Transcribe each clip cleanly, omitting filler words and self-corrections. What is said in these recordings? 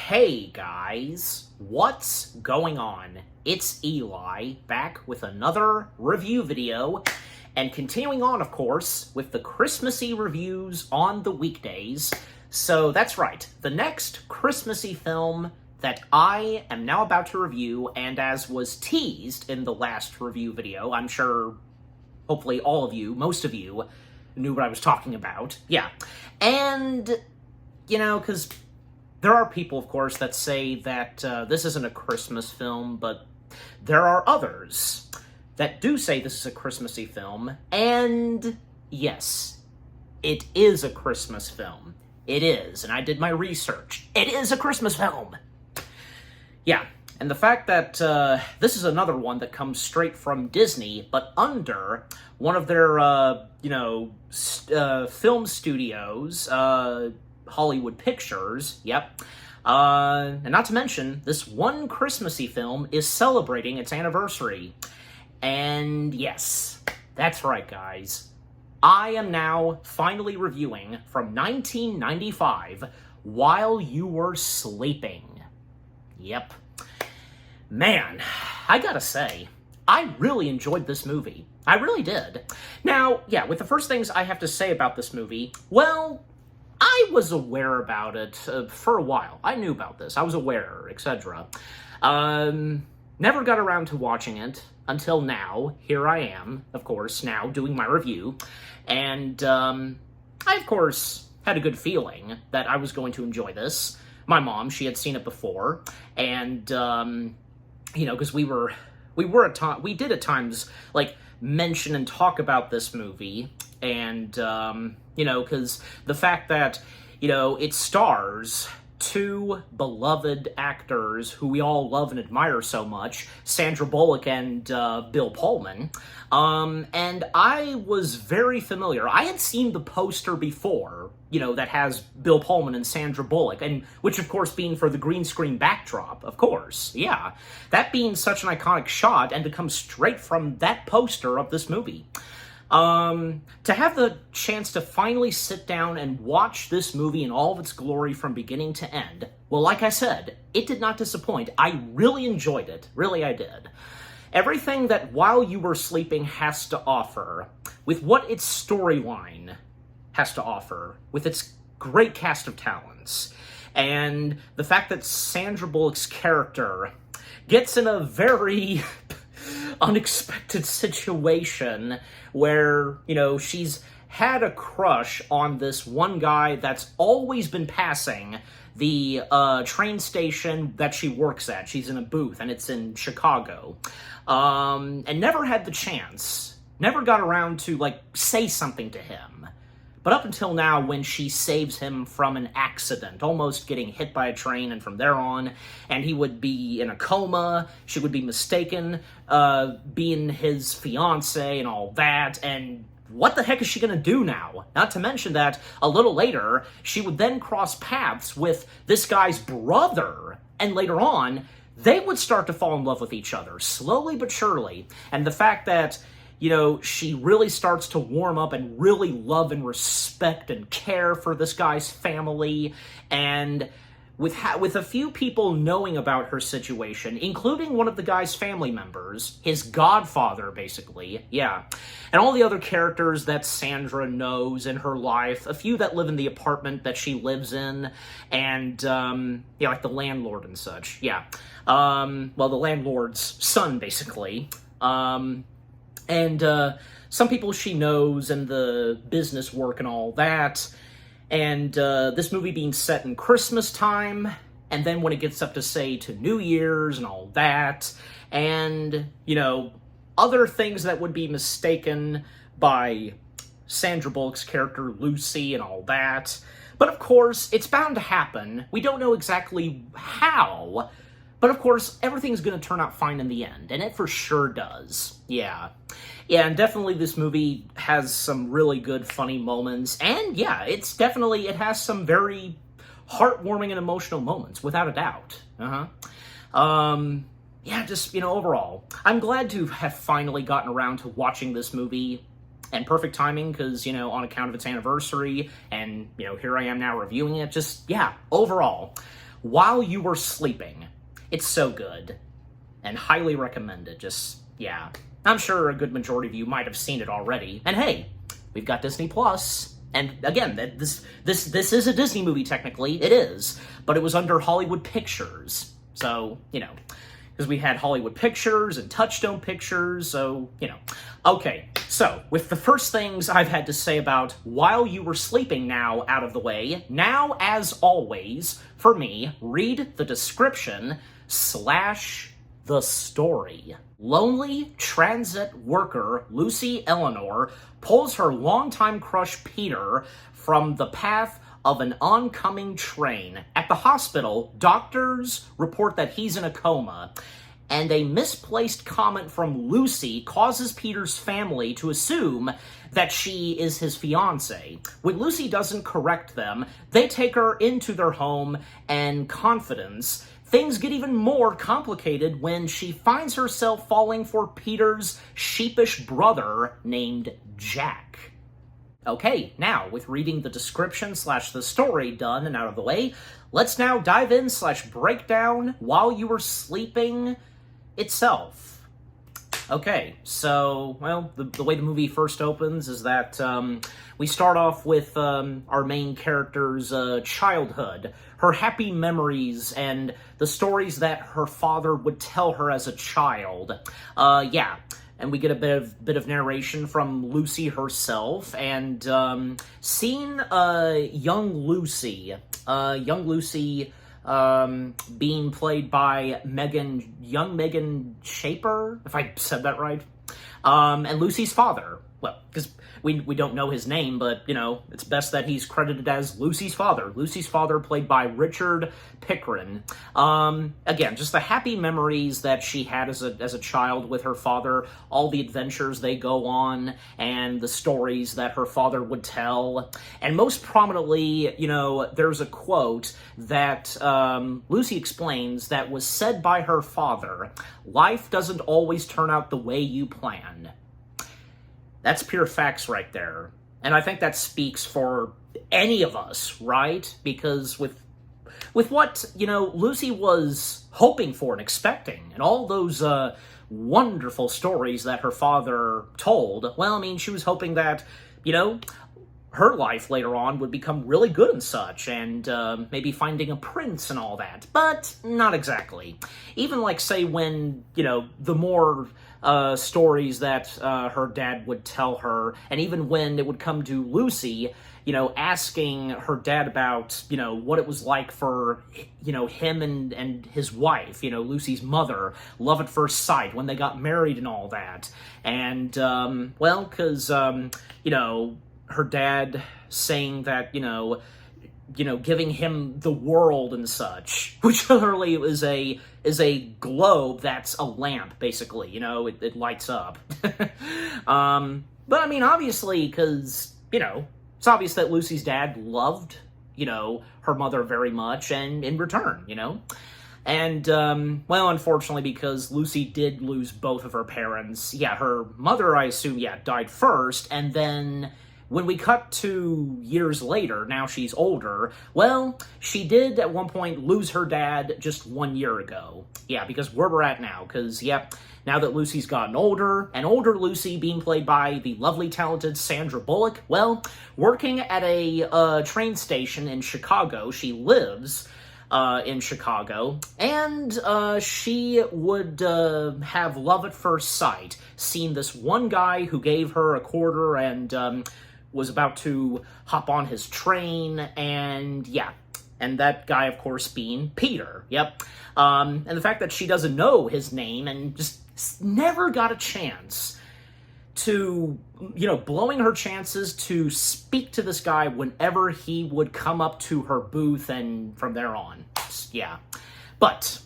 Hey guys, what's going on? It's Eli, back with another review video, and continuing on, of course, with the Christmassy reviews on the weekdays. So that's right, the next Christmassy film that I am now about to review, and as was teased in the last review video, I'm sure, hopefully all of you, most of you, knew what I was talking about. Yeah, and, because there are people, of course, that say that this isn't a Christmas film, but there are others that do say this is a Christmassy film, and yes, it is a Christmas film. It is, and I did my research. It is a Christmas film! Yeah, and the fact that this is another one that comes straight from Disney, but under one of their, film studios, Hollywood Pictures, yep. And not to mention, this one Christmassy film is celebrating its anniversary. And yes, that's right, guys. I am now finally reviewing from 1995, While You Were Sleeping. Yep. Man, I gotta say, I really enjoyed this movie. I really did. Now, yeah, with the first things I have to say about this movie, well, I was aware about it for a while. I knew about this. I was aware, etc. Never got around to watching it until now. Here I am, of course, now doing my review. And I, of course, had a good feeling that I was going to enjoy this. My mom, she had seen it before. And, because we did at times, mention and talk about this movie. And, because the fact that, it stars two beloved actors who we all love and admire so much, Sandra Bullock and Bill Pullman, and I was very familiar. I had seen the poster before, that has Bill Pullman and Sandra Bullock, and which, of course, being for the green screen backdrop, of course, yeah. That being such an iconic shot, and to come straight from that poster of this movie. To have the chance to finally sit down and watch this movie in all of its glory from beginning to end, well, like I said, it did not disappoint. I really enjoyed it. Really, I did. Everything that While You Were Sleeping has to offer, with what its storyline has to offer, with its great cast of talents, and the fact that Sandra Bullock's character gets in a very unexpected situation where, she's had a crush on this one guy that's always been passing the train station that she works at. She's in a booth, and it's in Chicago. And never had the chance, never got around to, say something to him. But up until now, when she saves him from an accident, almost getting hit by a train, and from there on, and he would be in a coma, she would be mistaken, being his fiancé and all that, and what the heck is she gonna do now? Not to mention that, a little later, she would then cross paths with this guy's brother, and later on, they would start to fall in love with each other, slowly but surely, and the fact that she really starts to warm up and really love and respect and care for this guy's family, and with a few people knowing about her situation, including one of the guy's family members, his godfather, basically, yeah, and all the other characters that Sandra knows in her life, a few that live in the apartment that she lives in, and, like the landlord and such, yeah, the landlord's son, basically, and some people she knows and the business work and all that. And this movie being set in Christmas time, and then when it gets up to, say, to New Year's and all that, and, other things that would be mistaken by Sandra Bullock's character, Lucy, and all that. But, of course, it's bound to happen. We don't know exactly how, but of course, everything's going to turn out fine in the end, and it for sure does. Yeah. Yeah, and definitely this movie has some really good, funny moments, and yeah, it has some very heartwarming and emotional moments, without a doubt. Yeah, just, overall, I'm glad to have finally gotten around to watching this movie, and perfect timing, because, on account of its anniversary, and, here I am now reviewing it, just, yeah, overall. While You Were Sleeping. It's so good, and highly recommended. Just, yeah. I'm sure a good majority of you might have seen it already. And hey, we've got Disney Plus. And again, this is a Disney movie, technically. It is. But it was under Hollywood Pictures. So, you know, because we had Hollywood Pictures and Touchstone Pictures, so, you know. Okay, so, with the first things I've had to say about While You Were Sleeping now out of the way, now, as always, for me, read the description / the story. Lonely transit worker Lucy Eleanor pulls her longtime crush Peter from the path of an oncoming train. At the hospital, doctors report that he's in a coma, and a misplaced comment from Lucy causes Peter's family to assume that she is his fiancée. When Lucy doesn't correct them, they take her into their home and confidence. Things get even more complicated when she finds herself falling for Peter's sheepish brother named Jack. Okay, now, with reading the description / the story done and out of the way, let's now dive in / break down While You Were Sleeping itself. Okay, so, well, the way the movie first opens is that we start off with our main character's childhood, her happy memories, and the stories that her father would tell her as a child. Yeah, and we get a bit of narration from Lucy herself, and seeing young Lucy being played by Megan Shaper, if I said that right, and Lucy's father. Well, because we don't know his name, but, you know, it's best that he's credited as Lucy's father. Lucy's father, played by Richard Pickren. Again, just the happy memories that she had as a child with her father, all the adventures they go on, and the stories that her father would tell. And most prominently, you know, there's a quote that Lucy explains that was said by her father: "Life doesn't always turn out the way you plan." That's pure facts right there. And I think that speaks for any of us, right? Because with what, you know, Lucy was hoping for and expecting, and all those wonderful stories that her father told, well, I mean, she was hoping that, you know, her life later on would become really good and such, and maybe finding a prince and all that. But not exactly. Even, like, say, when, you know, the more stories that her dad would tell her, and even when it would come to Lucy, you know, asking her dad about, you know, what it was like for, you know, him and his wife, you know, Lucy's mother, love at first sight, when they got married and all that. And, well, because, you know, her dad saying that, you know, giving him the world and such, which literally is a globe that's a lamp, basically, you know, it lights up. But I mean, obviously, because, you know, it's obvious that Lucy's dad loved, you know, her mother very much, and in return, you know. And, well, unfortunately, because Lucy did lose both of her parents, yeah, her mother, I assume, yeah, died first, and then when we cut to years later, now she's older, well, she did at one point lose her dad just 1 year ago. Yeah, because where we're at now, because, yep, now that Lucy's gotten older, and older Lucy being played by the lovely, talented Sandra Bullock, well, working at a train station in Chicago, she lives in Chicago, and she would have love at first sight, seeing this one guy who gave her a quarter and was about to hop on his train, and yeah, and that guy, of course, being Peter, yep. And the fact that she doesn't know his name and just never got a chance to, you know, blowing her chances to speak to this guy whenever he would come up to her booth, and from there on, yeah. But,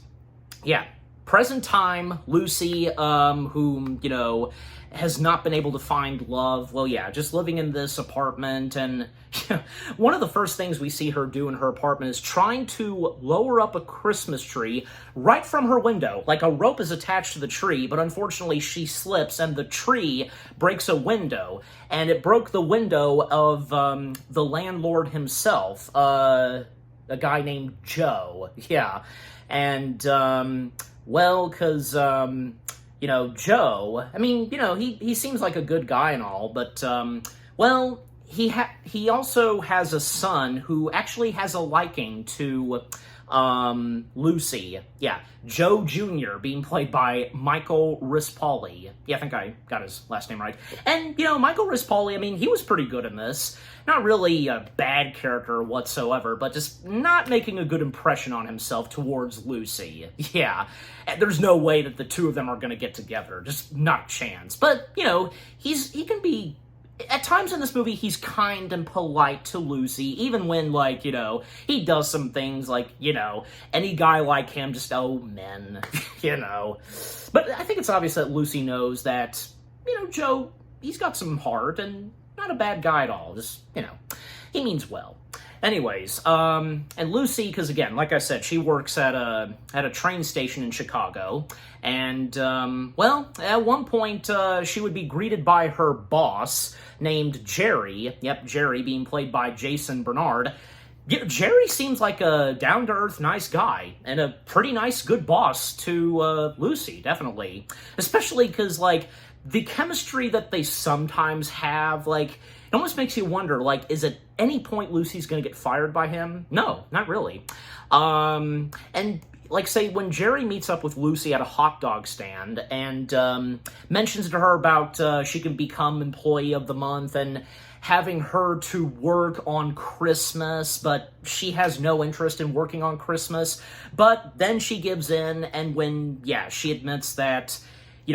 yeah, present time Lucy, whom, you know, has not been able to find love, well, yeah, just living in this apartment, and you know, one of the first things we see her do in her apartment is trying to lower up a Christmas tree right from her window. Like, a rope is attached to the tree, but unfortunately she slips, and the tree breaks a window, and it broke the window of the landlord himself, a guy named Joe. Yeah. And, well, because, Joe, I mean, he seems like a good guy and all, but, well, he also has a son who actually has a liking to, Lucy. Yeah, Joe Jr. being played by Michael Rispoli. Yeah, I think I got his last name right. And, Michael Rispoli, I mean, he was pretty good in this. Not really a bad character whatsoever, but just not making a good impression on himself towards Lucy. Yeah, there's no way that the two of them are going to get together. Just not a chance. But, he can be... At times in this movie, he's kind and polite to Lucy, even when, he does some things like, any guy like him just, men, But I think it's obvious that Lucy knows that, Joe, he's got some heart and not a bad guy at all. Just, he means well. Anyways, and Lucy, because again, like I said, she works at a train station in Chicago, and, well, at one point, she would be greeted by her boss, named Jerry. Yep, Jerry being played by Jason Bernard. Jerry seems like a down-to-earth nice guy, and a pretty nice, good boss to, Lucy, definitely. Especially because, the chemistry that they sometimes have, it almost makes you wonder, is at any point Lucy's gonna get fired by him? No, not really. And, say, when Jerry meets up with Lucy at a hot dog stand and mentions to her about she can become Employee of the Month and having her to work on Christmas, but she has no interest in working on Christmas, but then she gives in, and when, she admits that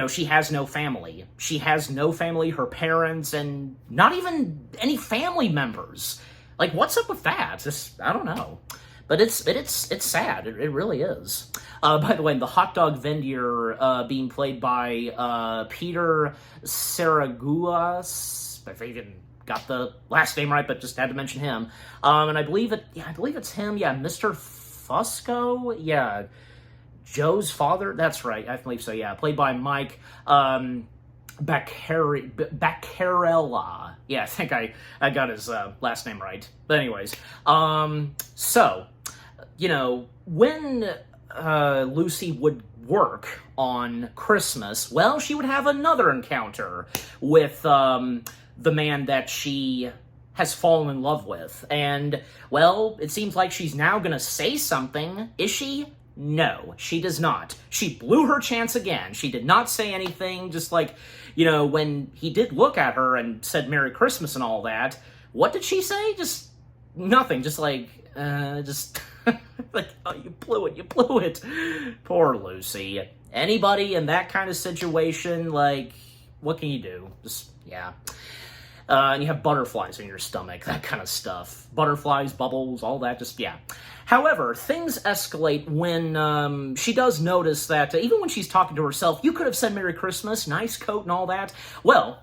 she has no family. She has no family, her parents, and not even any family members. What's up with that? I don't know. But it's sad. It really is. By the way, the hot dog vendor being played by Peter Saraguas, if I even got the last name right, but just had to mention him. And I believe it's him. Yeah, Mr. Fusco. Yeah. Joe's father? That's right, I believe so, yeah. Played by Mike Baccarella. Yeah, I think I got his last name right. But anyways, so, when Lucy would work on Christmas, well, she would have another encounter with the man that she has fallen in love with. And, well, it seems like she's now gonna say something. Is she? No, she does not. She blew her chance again. She did not say anything, just when he did look at her and said Merry Christmas and all that, what did she say? Just nothing, just oh, you blew it. Poor Lucy. Anybody in that kind of situation, what can you do? Just, yeah. And you have butterflies in your stomach, that kind of stuff. Butterflies, bubbles, all that, just, yeah. However, things escalate when she does notice that even when she's talking to herself, you could have said Merry Christmas, nice coat and all that. Well,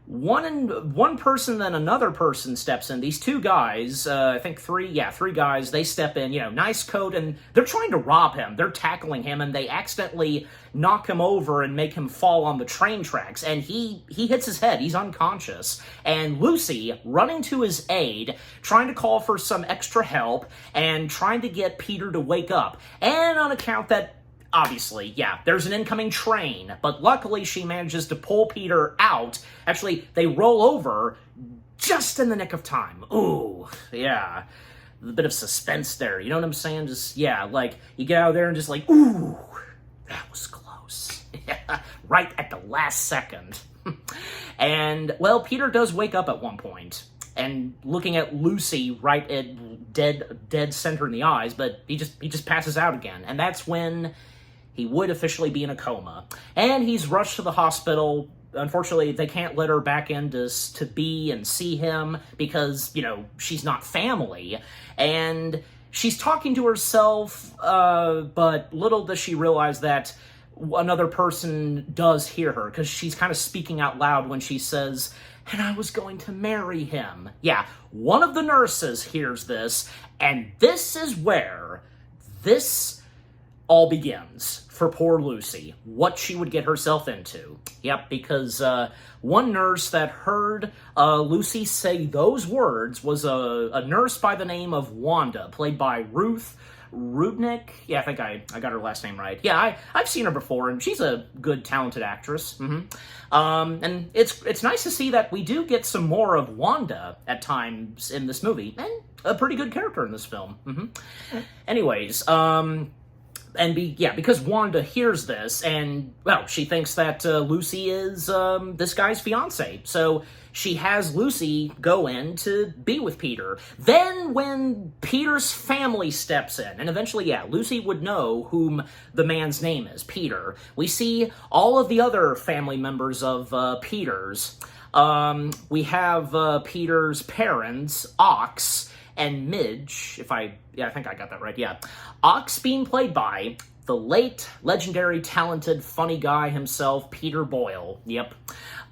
one person, then another person steps in. These two guys, I think three guys, they step in, nice coat, and they're trying to rob him. They're tackling him, and they accidentally knock him over and make him fall on the train tracks, and he hits his head. He's unconscious. And Lucy, running to his aid, trying to call for some extra help, and trying to get Peter to wake up. And on account that obviously, yeah, there's an incoming train, but luckily she manages to pull Peter out. Actually, they roll over just in the nick of time. Ooh, yeah. A bit of suspense there, you know what I'm saying? Just, yeah, you get out of there and just ooh, that was close. Yeah, right at the last second. And, well, Peter does wake up at one point, and looking at Lucy right at dead center in the eyes, but he just passes out again. And that's when he would officially be in a coma. And he's rushed to the hospital. Unfortunately, they can't let her back in to be and see him because, she's not family. And she's talking to herself, but little does she realize that another person does hear her, because she's kind of speaking out loud when she says, and I was going to marry him. Yeah, one of the nurses hears this, and this is where this all begins for poor Lucy, what she would get herself into. Yep, because one nurse that heard Lucy say those words was a nurse by the name of Wanda, played by Ruth Rubnik. Yeah, I think I got her last name right. Yeah, I've seen her before, and she's a good, talented actress. And it's nice to see that we do get some more of Wanda at times in this movie, and a pretty good character in this film. Anyways, because Wanda hears this, and, well, she thinks that Lucy is this guy's fiance. So she has Lucy go in to be with Peter. Then when Peter's family steps in, and eventually, yeah, Lucy would know whom the man's name is, Peter. We see all of the other family members of Peter's. We have Peter's parents, Ox, and Midge, I think I got that right, yeah. Ox being played by the late, legendary, talented, funny guy himself, Peter Boyle, yep.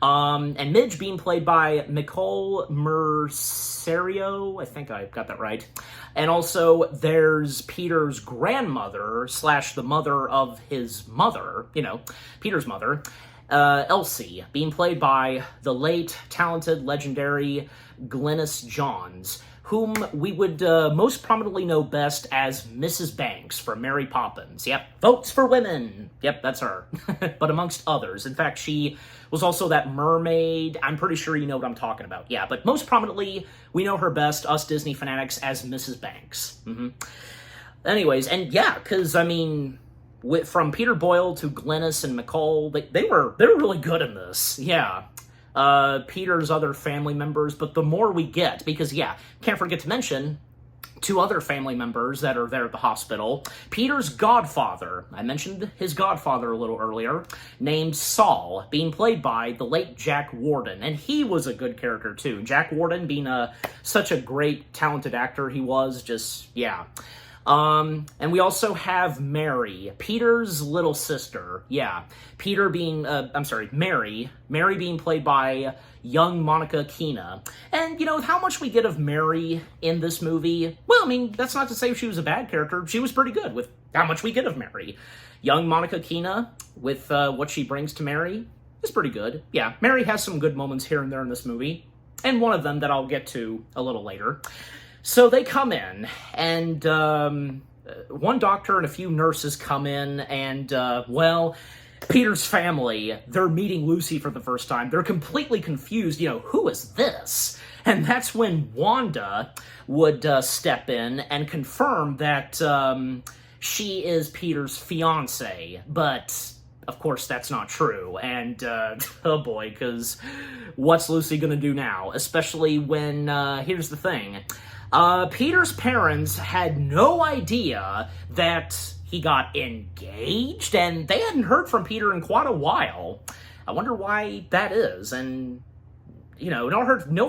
And Midge being played by Nicole Mercerio, I think I got that right. And also, there's Peter's grandmother, / the mother of his mother, Peter's mother, Elsie, being played by the late, talented, legendary Glynis Johns, whom we would most prominently know best as Mrs. Banks from Mary Poppins. Yep, votes for women. Yep, that's her. But amongst others. In fact, she was also that mermaid. I'm pretty sure you know what I'm talking about. Yeah, but most prominently, we know her best, us Disney fanatics, as Mrs. Banks. Anyways, and yeah, because, I mean, from Peter Boyle to Glynis and Nicole, they were really good in this. Yeah. Peter's other family members, but the more we get, because, yeah, can't forget to mention 2 other family members that are there at the hospital. Peter's godfather, I mentioned his godfather a little earlier, named Saul, being played by the late Jack Warden, and he was a good character too. Jack Warden being such a great, talented actor he was, just, yeah. And we also have Mary, Peter's little sister. Yeah, Mary being played by young Monica Keena. And, how much we get of Mary in this movie, well, I mean, that's not to say she was a bad character. She was pretty good with how much we get of Mary. Young Monica Keena, with what she brings to Mary, is pretty good. Yeah, Mary has some good moments here and there in this movie, and one of them that I'll get to a little later. So they come in, and one doctor and a few nurses come in, and, Peter's family, they're meeting Lucy for the first time. They're completely confused, who is this? And that's when Wanda would step in and confirm that she is Peter's fiancé, but of course that's not true. And, oh boy, because what's Lucy gonna do now? Especially when, here's the thing. Peter's parents had no idea that he got engaged, and they hadn't heard from Peter in quite a while. I wonder why that is, and, no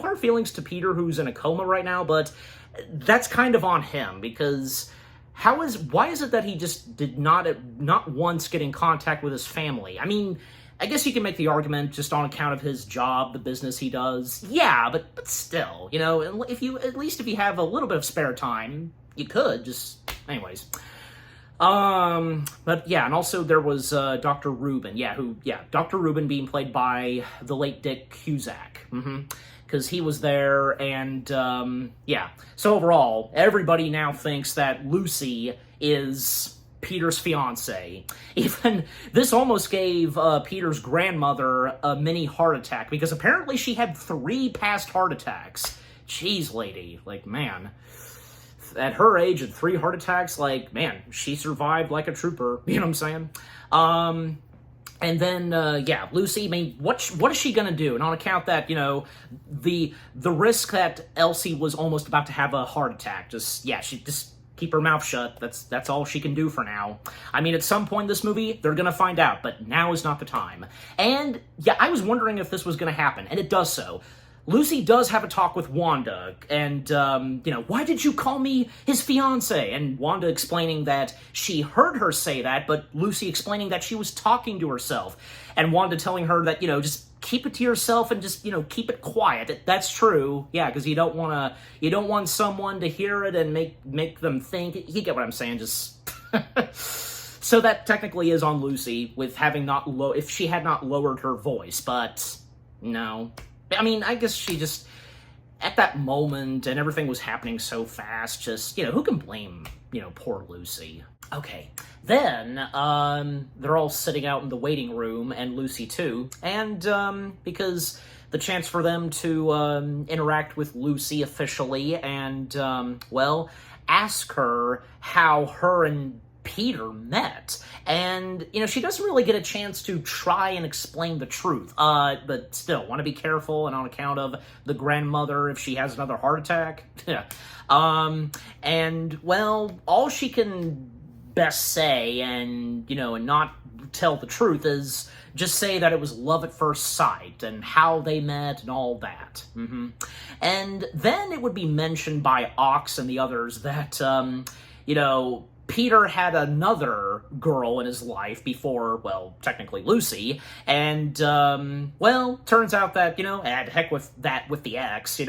hard feelings to Peter, who's in a coma right now, but that's kind of on him, because why is it that he just did not once get in contact with his family? I mean, I guess you can make the argument just on account of his job, the business he does. Yeah, but still, if you have a little bit of spare time, you could anyways. But yeah, and also there was Dr. Rubin, Dr. Rubin being played by the late Dick Cusack. Because he was there, and So overall, everybody now thinks that Lucy is Peter's fiance. Even this almost gave Peter's grandmother a mini heart attack, because apparently she had 3 past heart attacks. Jeez, lady, man, at her age and 3 heart attacks, man, she survived like a trooper. You know what I'm saying? And then, Lucy, I mean, what is she gonna do? And on account that, the risk that Elsie was almost about to have a heart attack, she just keep her mouth shut. That's all she can do for now. I mean, at some point in this movie, they're gonna find out, but now is not the time. And, yeah, I was wondering if this was gonna happen, and it does so. Lucy does have a talk with Wanda, and, why did you call me his fiance? And Wanda explaining that she heard her say that, but Lucy explaining that she was talking to herself. And Wanda telling her that, just keep it to yourself and just, keep it quiet. That's true. Yeah, because you don't want someone to hear it and make them think. You get what I'm saying? Just So that technically is on Lucy with having not if she had not lowered her voice, but no. I mean, I guess she just, at that moment, and everything was happening so fast, just, who can blame, poor Lucy? Okay, then, they're all sitting out in the waiting room, and Lucy too, and, because the chance for them to, interact with Lucy officially, and, well, ask her how her and Peter met, and, she doesn't really get a chance to try and explain the truth, but still, want to be careful, and on account of the grandmother, if she has another heart attack, yeah, and, well, all she can best say, and, and not tell the truth, is just say that it was love at first sight, and how they met, and all that. And then it would be mentioned by Ox and the others that, Peter had another girl in his life before, well, technically Lucy, and, well, turns out that, heck with that with the ex,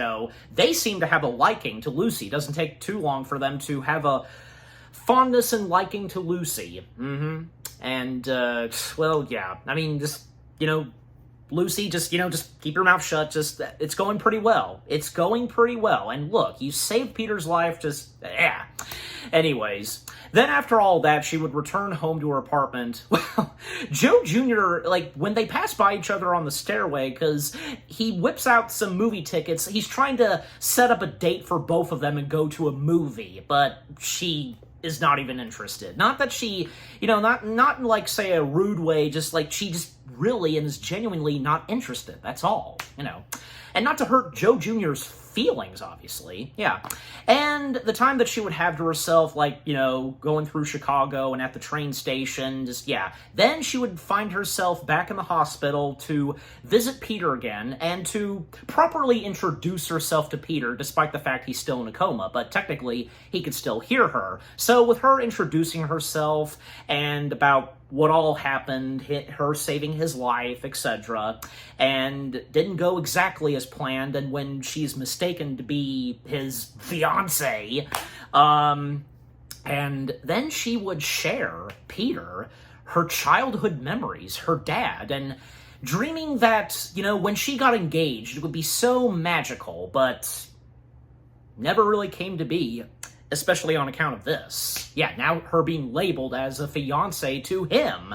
they seem to have a liking to Lucy. Doesn't take too long for them to have a fondness and liking to Lucy. And, well, yeah, I mean, just, Lucy, just keep your mouth shut, it's going pretty well. It's going pretty well, and look, you saved Peter's life, yeah. Anyways, then after all that, she would return home to her apartment. Well, Joe Jr., when they pass by each other on the stairway, because he whips out some movie tickets, he's trying to set up a date for both of them and go to a movie, but she is not even interested. Not that she, not in, say, a rude way, she just really and is genuinely not interested. That's all, And not to hurt Joe Jr.'s feelings, obviously. Yeah. And the time that she would have to herself, going through Chicago and at the train station, then she would find herself back in the hospital to visit Peter again and to properly introduce herself to Peter, despite the fact he's still in a coma, but technically he could still hear her. So with her introducing herself and about what all happened, her saving his life, etc., and didn't go exactly as planned, and when she's mistaken to be his fiancé, and then she would share Peter her childhood memories, her dad, and dreaming that, when she got engaged, it would be so magical, but never really came to be. Especially on account of this. Yeah, now her being labeled as a fiancé to him.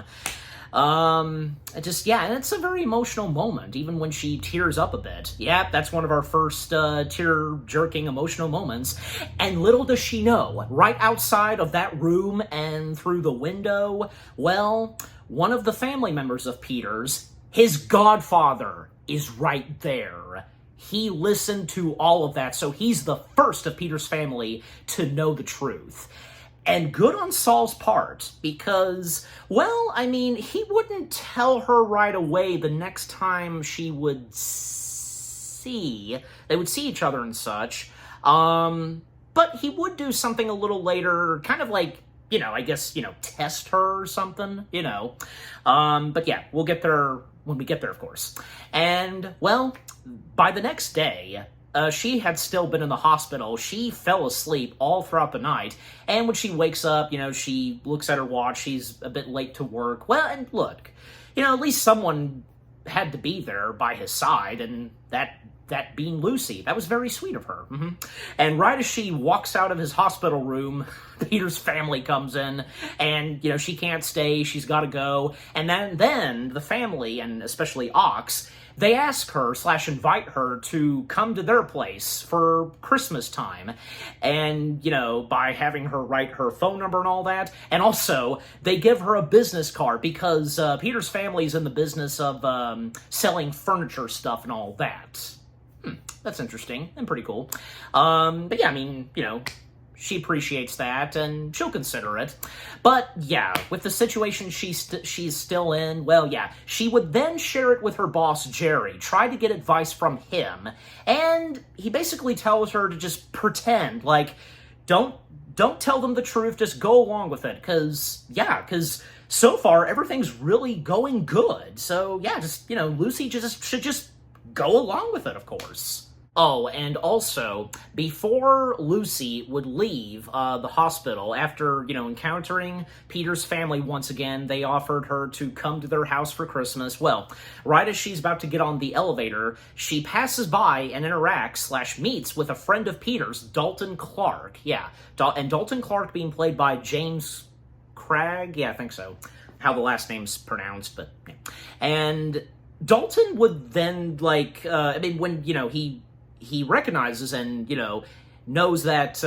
And it's a very emotional moment, even when she tears up a bit. Yeah, that's one of our first tear-jerking emotional moments. And little does she know, right outside of that room and through the window, well, one of the family members of Peter's, his godfather, is right there. He listened to all of that, so he's the first of Peter's family to know the truth. And good on Saul's part, because, well, I mean, he wouldn't tell her right away the next time they would see each other and such, but he would do something a little later, kind of test her or something, but yeah, we'll get there when we get there, of course. And, well, by the next day, she had still been in the hospital. She fell asleep all throughout the night, and when she wakes up, she looks at her watch, she's a bit late to work. Well, and look, at least someone had to be there by his side, and that being Lucy. That was very sweet of her. And right as she walks out of his hospital room, Peter's family comes in, and, she can't stay, she's got to go. And then the family, and especially Ox, they ask her / invite her to come to their place for Christmas time. And, by having her write her phone number and all that. And also, they give her a business card because Peter's family's in the business of selling furniture stuff and all that. That's interesting and pretty cool. But yeah, I mean, she appreciates that, and she'll consider it. But yeah, with the situation she's still in, well, yeah, she would then share it with her boss, Jerry, try to get advice from him, and he basically tells her to just pretend, don't tell them the truth, just go along with it, because so far, everything's really going good. So yeah, Lucy should just go along with it, of course. Oh, and also, before Lucy would leave the hospital, after, encountering Peter's family once again, they offered her to come to their house for Christmas. Well, right as she's about to get on the elevator, she passes by and interacts/meets with a friend of Peter's, Dalton Clark. Yeah, and Dalton Clark being played by James Craig? Yeah, I think so. How the last name's pronounced, but yeah. And Dalton would then, when, he recognizes and, knows that,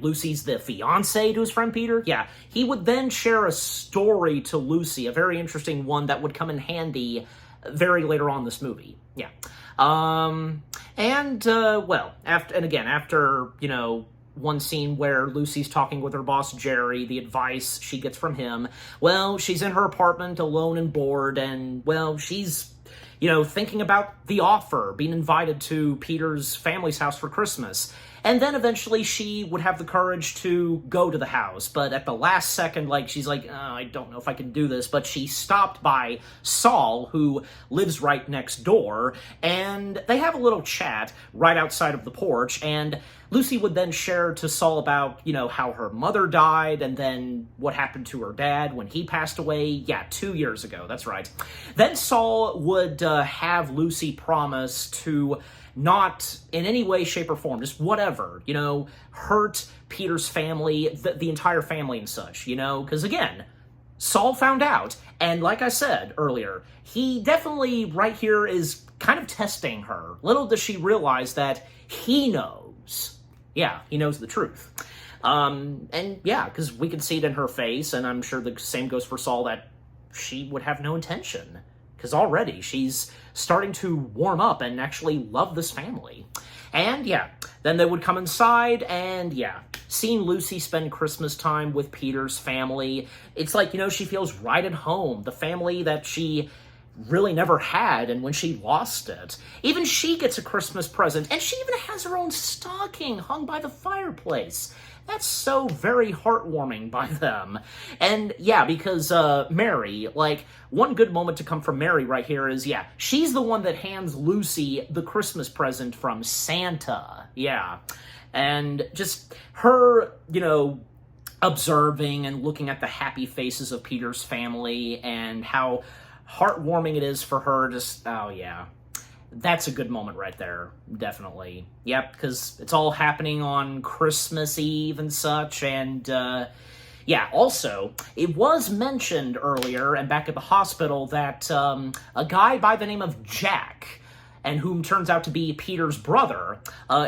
Lucy's the fiancé to his friend Peter, yeah, he would then share a story to Lucy, a very interesting one that would come in handy very later on in this movie. Yeah. After, one scene where Lucy's talking with her boss, Jerry, the advice she gets from him, well, she's in her apartment alone and bored, and, well, she's thinking about the offer, being invited to Peter's family's house for Christmas. And then eventually she would have the courage to go to the house. But at the last second, she's like, oh, I don't know if I can do this. But she stopped by Saul, who lives right next door, and they have a little chat right outside of the porch. And Lucy would then share to Saul about, how her mother died and then what happened to her dad when he passed away. Yeah, 2 years ago. That's right. Then Saul would have Lucy promise to not in any way, shape, or form, just whatever, hurt Peter's family, the entire family and such, because again, Saul found out, and like I said earlier, he definitely right here is kind of testing her. Little does she realize that he knows. Yeah, he knows the truth. And yeah, because we can see it in her face, and I'm sure the same goes for Saul, that she would have no intention. Because already she's starting to warm up and actually love this family. And yeah, then they would come inside, and yeah, seeing Lucy spend Christmas time with Peter's family, it's like, she feels right at home. The family that she really never had, and when she lost it. Even she gets a Christmas present, and she even has her own stocking hung by the fireplace. That's so very heartwarming by them. And yeah, because Mary, one good moment to come from Mary right here is, yeah, she's the one that hands Lucy the Christmas present from Santa. Yeah. And just her, observing and looking at the happy faces of Peter's family and how heartwarming it is for her, oh yeah. That's a good moment right there, definitely. Yep, because it's all happening on Christmas Eve and such, and, yeah, also, it was mentioned earlier, and back at the hospital, that a guy by the name of Jack, and whom turns out to be Peter's brother,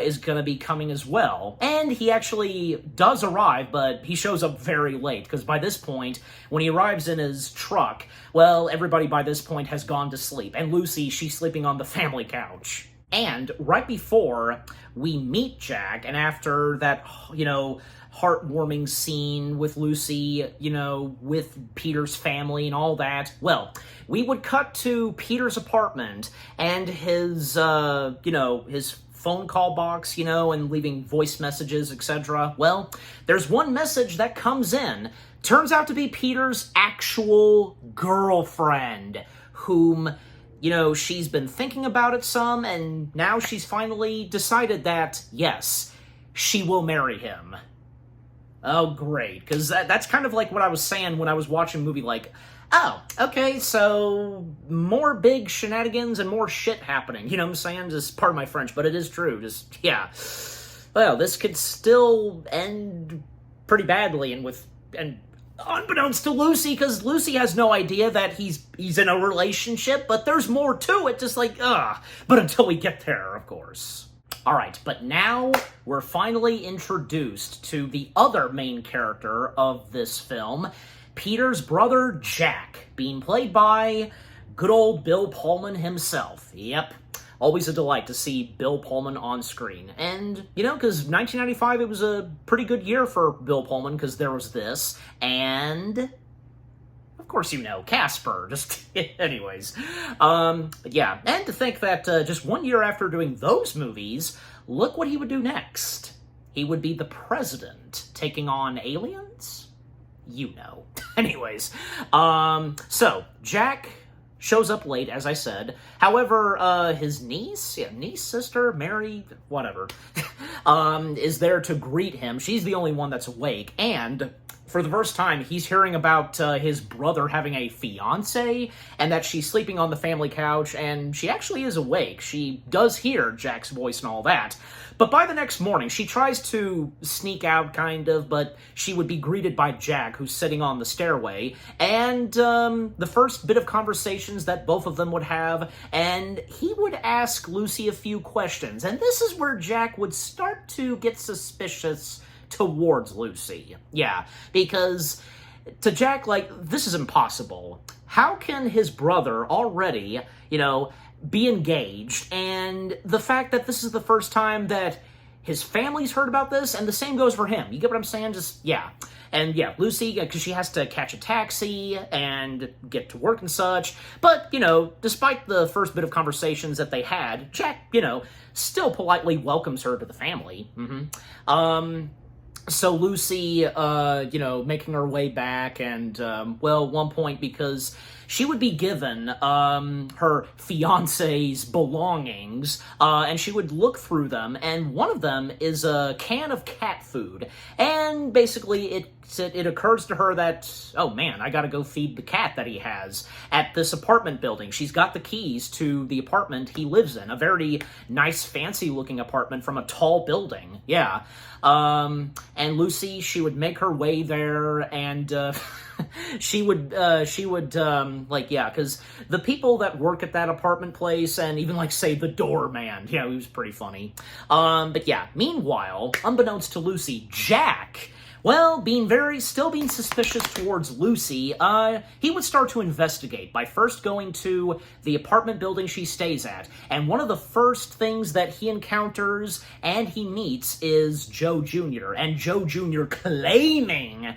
is going to be coming as well. And he actually does arrive, but he shows up very late, because by this point, when he arrives in his truck, well, everybody by this point has gone to sleep, and Lucy, she's sleeping on the family couch. And right before we meet Jack, and after that, heartwarming scene with Lucy, with Peter's family and all that, well, we would cut to Peter's apartment and his, his phone call box, and leaving voice messages, etc. Well, there's one message that comes in. Turns out to be Peter's actual girlfriend, whom, she's been thinking about it some, and now she's finally decided that, yes, she will marry him. Oh, great, because that's kind of like what I was saying when I was watching a movie, oh, okay, so more big shenanigans and more shit happening, you know what I'm saying? Just pardon my French, but it is true, yeah. Well, this could still end pretty badly, and unbeknownst to Lucy, because Lucy has no idea that he's in a relationship, but there's more to it, but until we get there, of course. Alright, but now we're finally introduced to the other main character of this film, Peter's brother Jack, being played by good old Bill Pullman himself. Yep, always a delight to see Bill Pullman on screen. And, because 1995, it was a pretty good year for Bill Pullman, because there was this, and of course Casper, anyways. But yeah, and to think that just 1 year after doing those movies, look what he would do next. He would be the president, taking on aliens? Anyways, so, Jack shows up late, as I said. However, his niece, sister, Mary, whatever, is there to greet him. She's the only one that's awake, and for the first time, he's hearing about his brother having a fiance, and that she's sleeping on the family couch, and she actually is awake. She does hear Jack's voice and all that. But by the next morning, she tries to sneak out, kind of, but she would be greeted by Jack, who's sitting on the stairway, and the first bit of conversations that both of them would have, and he would ask Lucy a few questions, and this is where Jack would start to get suspicious towards Lucy. Yeah, because to Jack, like, this is impossible. How can his brother already, be engaged, and the fact that this is the first time that his family's heard about this, and the same goes for him. You get what I'm saying? And Lucy, because she has to catch a taxi and get to work and such. But, despite the first bit of conversations that they had, Jack, still politely welcomes her to the family. So Lucy, making her way back, and, one point, because she would be given her fiance's belongings, and she would look through them, and one of them is a can of cat food. And basically, it occurs to her that, oh man, I gotta go feed the cat that he has at this apartment building. She's got the keys to the apartment he lives in, a very nice, fancy-looking apartment from a tall building. Yeah. And Lucy, she would make her way there, and she would because the people that work at that apartment place, and even say the doorman, he was pretty funny. Meanwhile, unbeknownst to Lucy, Jack, still being suspicious towards Lucy, he would start to investigate by first going to the apartment building she stays at. And one of the first things that he encounters and he meets is Joe Jr., and Joe Jr. claiming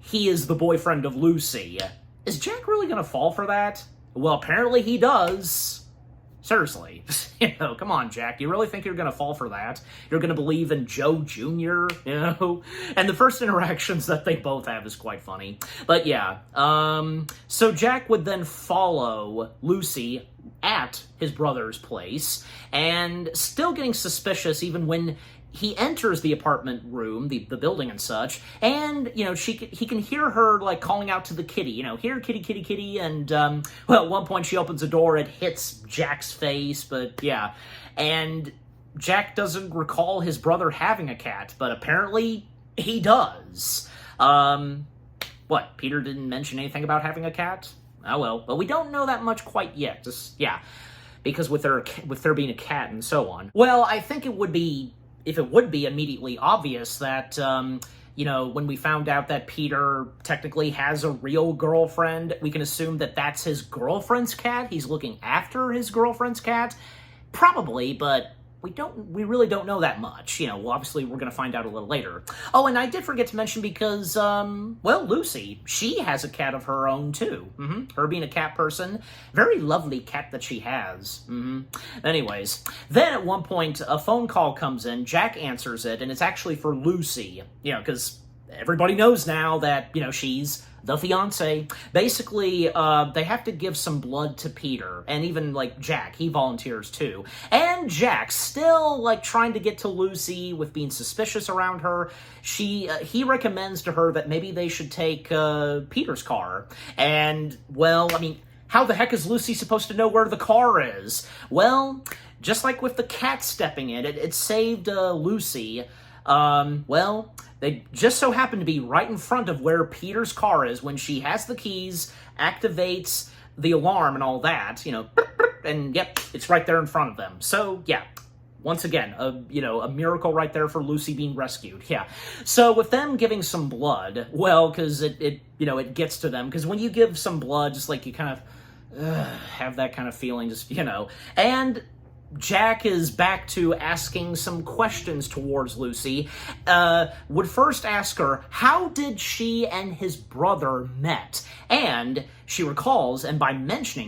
he is the boyfriend of Lucy. Is Jack really gonna fall for that? Well, apparently he does. Seriously. Come on, Jack. You really think you're gonna fall for that? You're gonna believe in Joe Jr., And the first interactions that they both have is quite funny. But yeah, so Jack would then follow Lucy at his brother's place, and still getting suspicious even when he enters the apartment room, the building and such, and, he can hear her, calling out to the kitty, here, kitty, kitty, kitty, and, at one point she opens the door, it hits Jack's face, but, yeah, and Jack doesn't recall his brother having a cat, but apparently he does. Peter didn't mention anything about having a cat? Oh well, but we don't know that much quite yet, because with there being a cat and so on. Well, I think if it would be immediately obvious that, when we found out that Peter technically has a real girlfriend, we can assume that that's his girlfriend's cat. He's looking after his girlfriend's cat. Probably, but we really don't know that much. Obviously we're going to find out a little later. Oh, and I did forget to mention because, Lucy, she has a cat of her own too. Her being a cat person, very lovely cat that she has. Anyways, then at one point a phone call comes in, Jack answers it, and it's actually for Lucy, because everybody knows now that, she's the fiance. Basically, they have to give some blood to Peter, and even, Jack, he volunteers too. And Jack, still, trying to get to Lucy with being suspicious around her, he recommends to her that maybe they should take, Peter's car. And, how the heck is Lucy supposed to know where the car is? Well, just like with the cat stepping in, it saved, Lucy. They just so happen to be right in front of where Peter's car is when she has the keys, activates the alarm and all that, and yep, it's right there in front of them. So, yeah, once again, a miracle right there for Lucy being rescued, yeah. So with them giving some blood, because it gets to them, because when you give some blood, just you kind of have that kind of feeling, and Jack is back to asking some questions towards Lucy. Would first ask her, how did she and his brother met? And she recalls, and by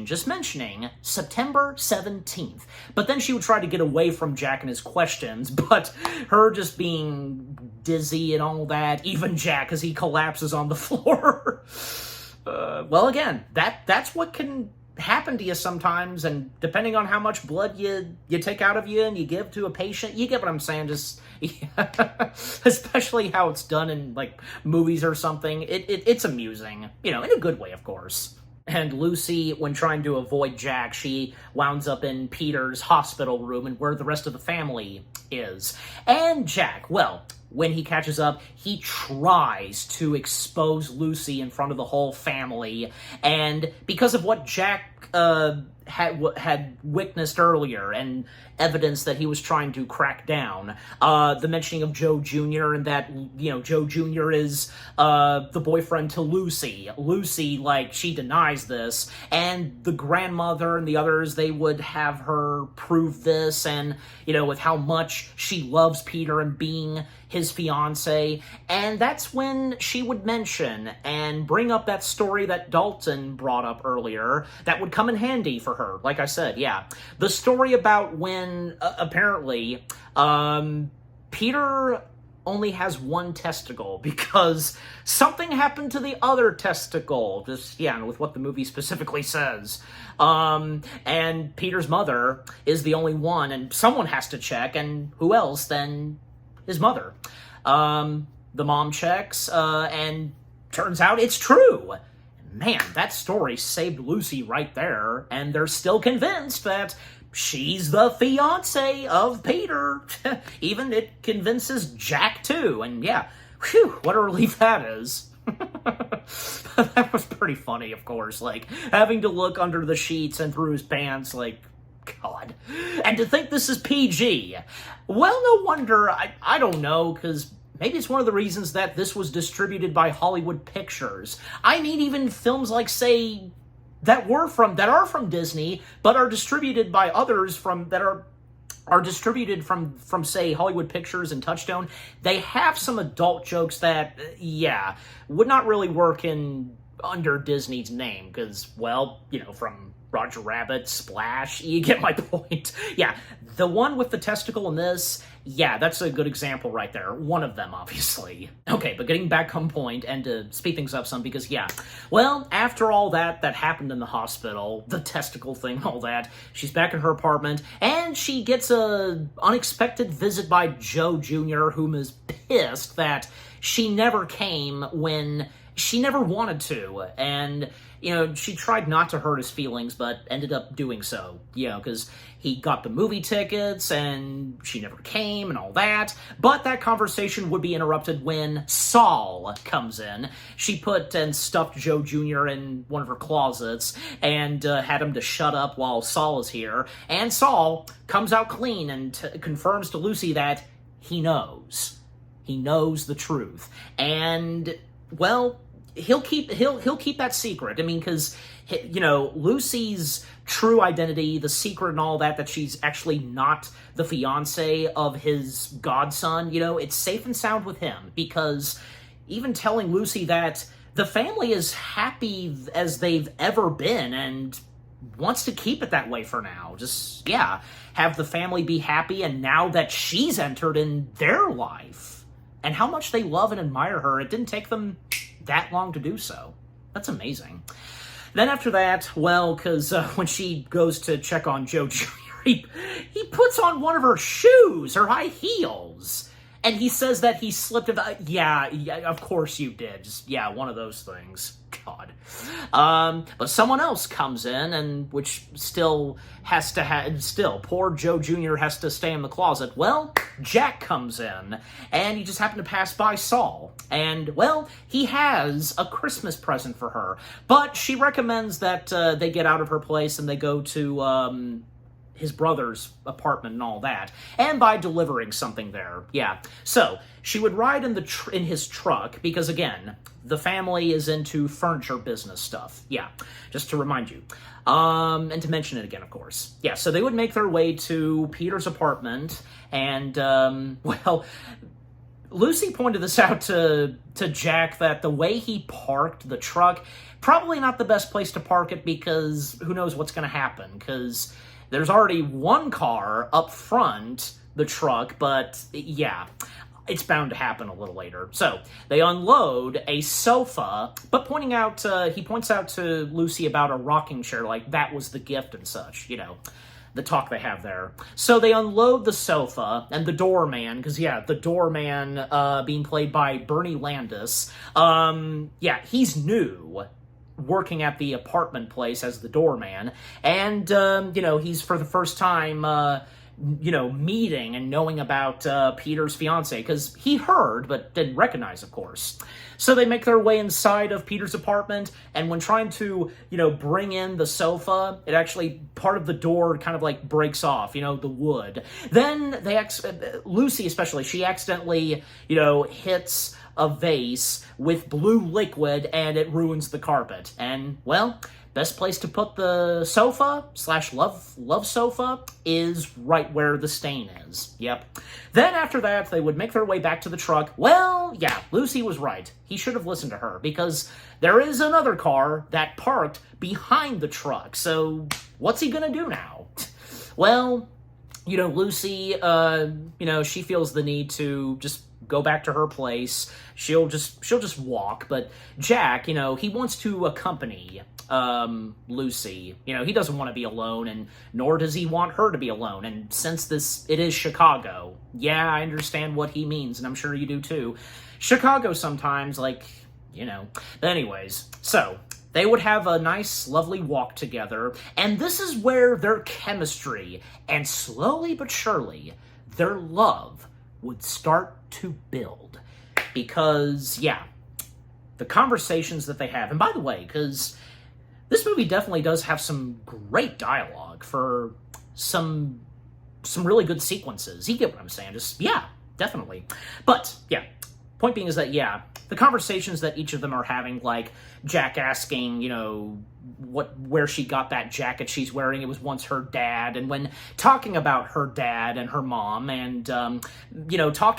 just mentioning, September 17th. But then she would try to get away from Jack and his questions, but her just being dizzy and all that, even Jack as he collapses on the floor. Again, that's what can happen to you sometimes, and depending on how much blood you take out of you and you give to a patient, you get what I'm saying. Just especially how it's done in like movies or something. It's amusing, in a good way, of course. And Lucy, when trying to avoid Jack, she wounds up in Peter's hospital room and where the rest of the family is. And Jack, well, when he catches up, he tries to expose Lucy in front of the whole family. And because of what Jack had witnessed earlier and evidence that he was trying to crack down, the mentioning of Joe Jr. and that, Joe Jr. is the boyfriend to Lucy. Lucy, like, she denies this, and the grandmother and the others, they would have her prove this, and, with how much she loves Peter and being his fiance, and that's when she would mention and bring up that story that Dalton brought up earlier that would come in handy for her. Like I said, yeah. The story about when, apparently, Peter only has one testicle because something happened to the other testicle. Just, yeah, with what the movie specifically says. And Peter's mother is the only one, and someone has to check, and who else than his mother. The mom checks, and turns out it's true. Man, that story saved Lucy right there, and they're still convinced that she's the fiance of Peter. Even it convinces Jack too, and yeah, whew, what a relief that is. That was pretty funny, of course, like, having to look under the sheets and through his pants, like, God. And to think this is PG. Well, no wonder, I don't know, because maybe it's one of the reasons that this was distributed by Hollywood Pictures. I mean, even films like, say, that are from Disney, but are distributed by others that are distributed from, say, Hollywood Pictures and Touchstone, they have some adult jokes that, yeah, would not really work under Disney's name, because, well, from Roger Rabbit, Splash, you get my point. Yeah, the one with the testicle in this, yeah, that's a good example right there. One of them, obviously. Okay, but getting back on point, and to speed things up some, because, yeah, well, after all that happened in the hospital, the testicle thing, all that, she's back in her apartment, and she gets a unexpected visit by Joe Jr., whom is pissed that she never came when she never wanted to, and, she tried not to hurt his feelings, but ended up doing so, because he got the movie tickets, and she never came, and all that, but that conversation would be interrupted when Saul comes in. She put and stuffed Joe Jr. in one of her closets, and had him to shut up while Saul is here, and Saul comes out clean and confirms to Lucy that he knows. He knows the truth, and, well, he'll keep that secret. I mean, because, Lucy's true identity, the secret and all that she's actually not the fiance of his godson, it's safe and sound with him, because even telling Lucy that the family is happy as they've ever been and wants to keep it that way for now. Just, yeah, have the family be happy, and now that she's entered in their life, and how much they love and admire her, it didn't take them that long to do so. That's amazing. Then after that, well, because when she goes to check on Joe Jr., he puts on one of her shoes, her high heels, and he says that he slipped. Yeah, of course you did. Just, yeah, one of those things. God. But someone else comes in, and which still has to poor Joe Jr. has to stay in the closet. Well, Jack comes in, and he just happened to pass by Saul. And, well, he has a Christmas present for her. But she recommends that they get out of her place and they go to his brother's apartment and all that, and by delivering something there. Yeah. So she would ride in his truck because, again, the family is into furniture business stuff. Yeah, just to remind you. And to mention it again, of course. Yeah, so they would make their way to Peter's apartment, and, well, Lucy pointed this out to Jack, that the way he parked the truck, probably not the best place to park it, because who knows what's going to happen, because there's already one car up front, the truck, but yeah. it's bound to happen a little later. So they unload a sofa, but he points out to Lucy about a rocking chair, like that was the gift and such, the talk they have there. So they unload the sofa, and the doorman, because the doorman being played by Bernie Landis, he's new, working at the apartment place as the doorman, and he's for the first time meeting and knowing about Peter's fiance, because he heard but didn't recognize, of course. So they make their way inside of Peter's apartment, and when trying to, bring in the sofa, it actually, part of the door kind of like breaks off, the wood. Then Lucy especially, she accidentally, hits a vase with blue liquid, and it ruins the carpet. And, well, best place to put the sofa / love sofa is right where the stain is. Yep. Then after that, they would make their way back to the truck. Well, yeah, Lucy was right. He should have listened to her, because there is another car that parked behind the truck. So what's he gonna do now? Well, Lucy, she feels the need to just go back to her place. She'll just walk, but Jack, he wants to accompany Lucy. He doesn't want to be alone, and nor does he want her to be alone. And since it is Chicago, yeah, I understand what he means, and I'm sure you do too. Chicago sometimes, But anyways, so they would have a nice, lovely walk together, and this is where their chemistry, and slowly but surely, their love would start to build. Because, the conversations that they have, and by the way, because this movie definitely does have some great dialogue for some really good sequences. You get what I'm saying? Definitely. But, point being is that, the conversations that each of them are having, like Jack asking, where she got that jacket she's wearing, it was once her dad, and when talking about her dad and her mom, and, then talk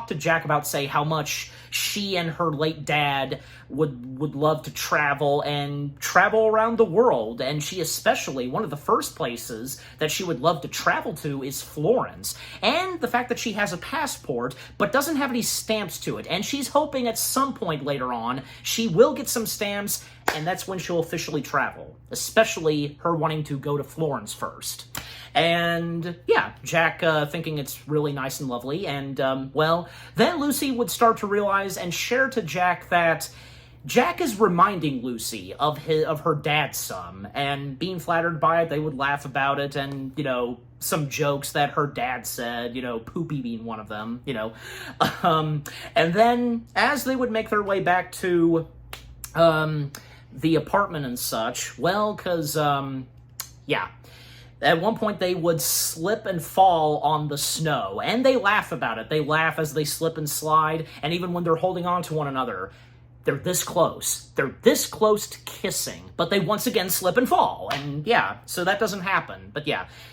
to Jack about, say, how much she and her late dad would love to travel around the world, and she especially, one of the first places that she would love to travel to is Florence, and the fact that she has a passport, but doesn't have any stamps to it, and she's hoping at some point later on, she will get some stamps, and that's when she'll officially travel, especially her wanting to go to Florence first. And, Jack thinking it's really nice and lovely, and, then Lucy would start to realize and share to Jack that Jack is reminding Lucy of her dad's son, and being flattered by it, they would laugh about it, and, some jokes that her dad said, Poopy being one of them, and then, as they would make their way back to, the apartment and such, well, because, at one point, they would slip and fall on the snow, and they laugh about it. They laugh as they slip and slide, and even when they're holding on to one another, they're this close. They're this close to kissing, but they once again slip and fall, and so that doesn't happen. But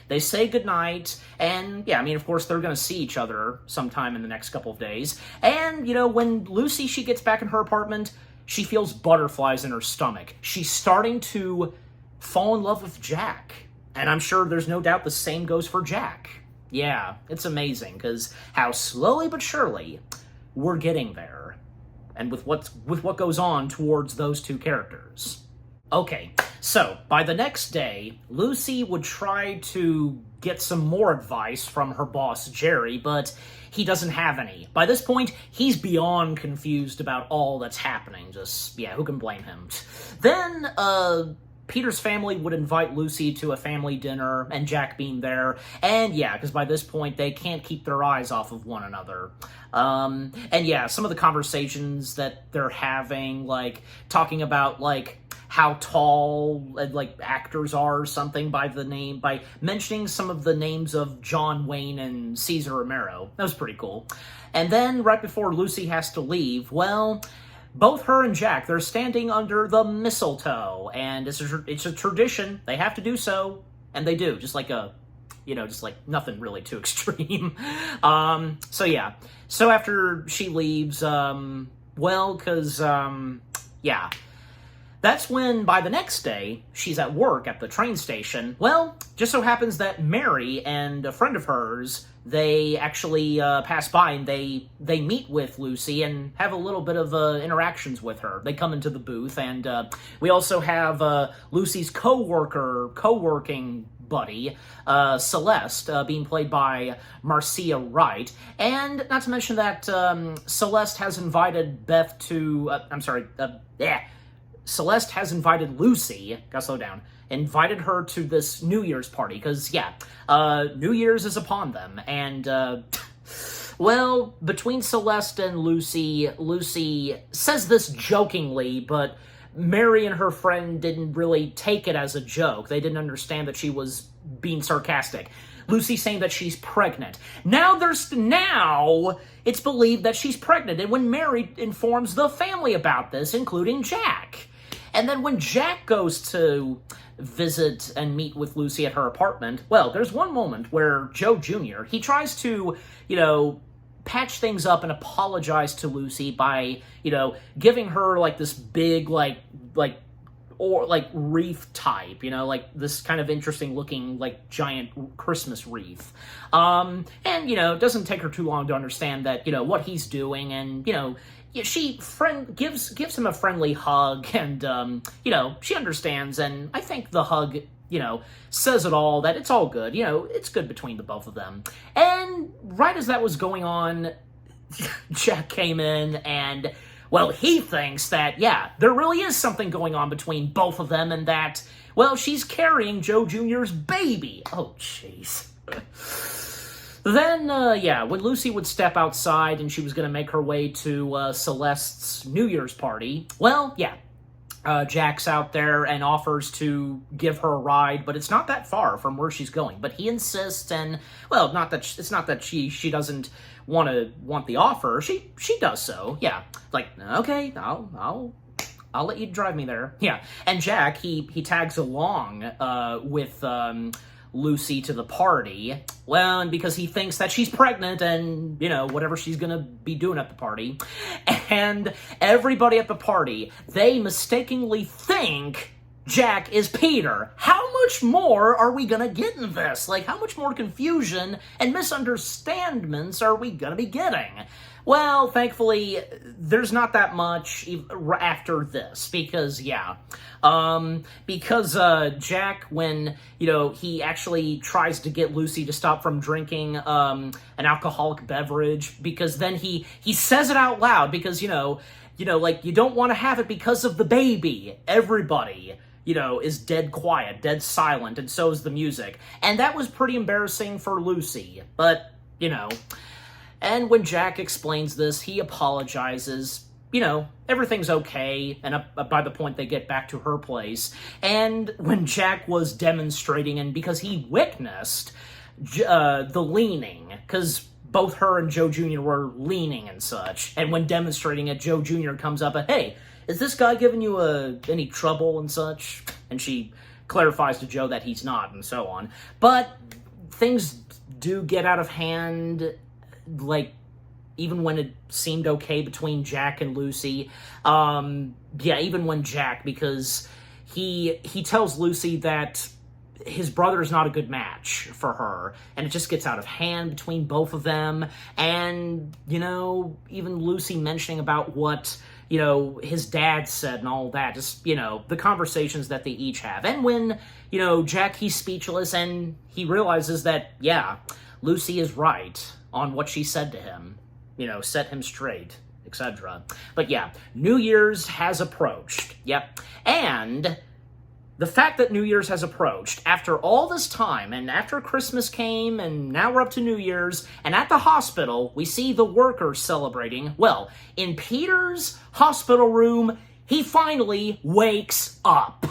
they say goodnight, and of course, they're going to see each other sometime in the next couple of days. And, when Lucy, she gets back in her apartment, she feels butterflies in her stomach. She's starting to fall in love with Jack. And I'm sure there's no doubt the same goes for Jack. Yeah, it's amazing, because how slowly but surely we're getting there. And with what goes on towards those two characters. Okay, so by the next day, Lucy would try to get some more advice from her boss, Jerry, but he doesn't have any. By this point, he's beyond confused about all that's happening. Just, who can blame him? Then, Peter's family would invite Lucy to a family dinner, and Jack being there, and because by this point, they can't keep their eyes off of one another. And some of the conversations that they're having, like, talking about, like, how tall, like, actors are or something by mentioning some of the names of John Wayne and Cesar Romero. That was pretty cool. And then, right before Lucy has to leave, well, both her and Jack, they're standing under the mistletoe, and it's a tradition. They have to do so, and they do, just like nothing really too extreme. So after she leaves, That's when, by the next day, she's at work at the train station. Well, just so happens that Mary and a friend of hers, they actually pass by and they meet with Lucy and have a little bit of interactions with her. They come into the booth, and we also have Lucy's co-working buddy, Celeste, being played by Marcia Wright. And not to mention that Celeste has invited Celeste has invited Lucy, gotta slow down, invited her to this New Year's party, because, New Year's is upon them, and, well, between Celeste and Lucy, Lucy says this jokingly, but Mary and her friend didn't really take it as a joke. They didn't understand that she was being sarcastic. Lucy saying that she's pregnant. Now it's believed that she's pregnant, and when Mary informs the family about this, including Jack. And then when Jack goes to visit and meet with Lucy at her apartment, well, there's one moment where Joe Jr., he tries to, patch things up and apologize to Lucy by, giving her, this big, wreath type, this kind of interesting looking, giant Christmas wreath. And, it doesn't take her too long to understand that, what he's doing, and, she gives him a friendly hug, and, she understands, and I think the hug, says it all, that it's all good, it's good between the both of them. And right as that was going on, Jack came in, and, well, he thinks that, there really is something going on between both of them, and that, well, she's carrying Joe Jr.'s baby. Oh, jeez. Then, when Lucy would step outside and she was going to make her way to Celeste's New Year's party, well, Jack's out there and offers to give her a ride, but it's not that far from where she's going. But he insists, and, well, it's not that she doesn't want the offer. She does so, okay, I'll let you drive me there. Yeah, and Jack, he tags along with Lucy to the party, well, and because he thinks that she's pregnant and, whatever she's gonna be doing at the party. And everybody at the party, they mistakenly think Jack is Peter. How much more are we gonna get in this? How much more confusion and misunderstandings are we gonna be getting? Well, thankfully, there's not that much after this, because, Jack, when, he actually tries to get Lucy to stop from drinking an alcoholic beverage, because then he says it out loud, because, you don't want to have it because of the baby. Everybody, is dead quiet, dead silent, and so is the music. And that was pretty embarrassing for Lucy, but, And when Jack explains this, he apologizes. Everything's okay, and by the point they get back to her place. And when Jack was demonstrating, and because he witnessed the leaning, because both her and Joe Jr. were leaning and such, and when demonstrating it, Joe Jr. comes up and, hey, is this guy giving you any trouble and such? And she clarifies to Joe that he's not, and so on. But things do get out of hand, even when it seemed okay between Jack and Lucy. Even when Jack, because he tells Lucy that his brother is not a good match for her, and it just gets out of hand between both of them. And, even Lucy mentioning about what, his dad said and all that, just, the conversations that they each have. And when, Jack, he's speechless, and he realizes that, Lucy is right on what she said to him, set him straight, etc. But New Year's has approached. Yep. And the fact that New Year's has approached, after all this time, and after Christmas came, and now we're up to New Year's, and at the hospital, we see the workers celebrating. Well, in Peter's hospital room, he finally wakes up.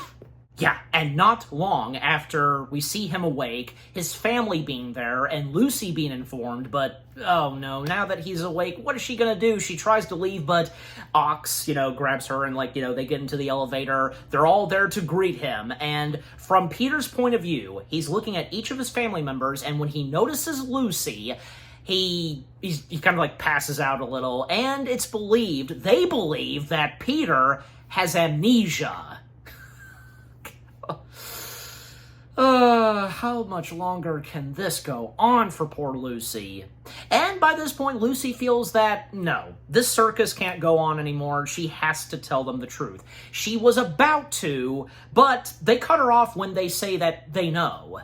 And not long after we see him awake, his family being there, and Lucy being informed, but, oh no, now that he's awake, what is she gonna do? She tries to leave, but Ox, grabs her, and, they get into the elevator. They're all there to greet him, and from Peter's point of view, he's looking at each of his family members, and when he notices Lucy, he kind of like passes out a little, and they believe that Peter has amnesia. How much longer can this go on for poor Lucy? And by this point, Lucy feels that, no, this circus can't go on anymore. She has to tell them the truth. She was about to, but they cut her off when they say that they know.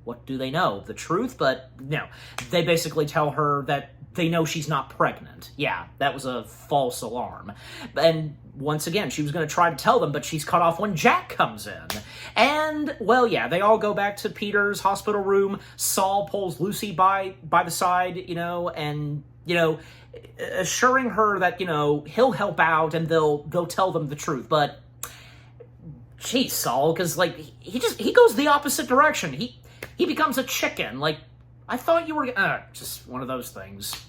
What do they know? The truth? But no, they basically tell her that they know she's not pregnant. Yeah, that was a false alarm. And once again, she was going to try to tell them, but she's cut off when Jack comes in. And, well, yeah, they all go back to Peter's hospital room. Saul pulls Lucy by the side, and, assuring her that, he'll help out and they'll tell them the truth. But, geez, Saul, because, like, he goes the opposite direction. He becomes a chicken. Like, I thought you were... just one of those things.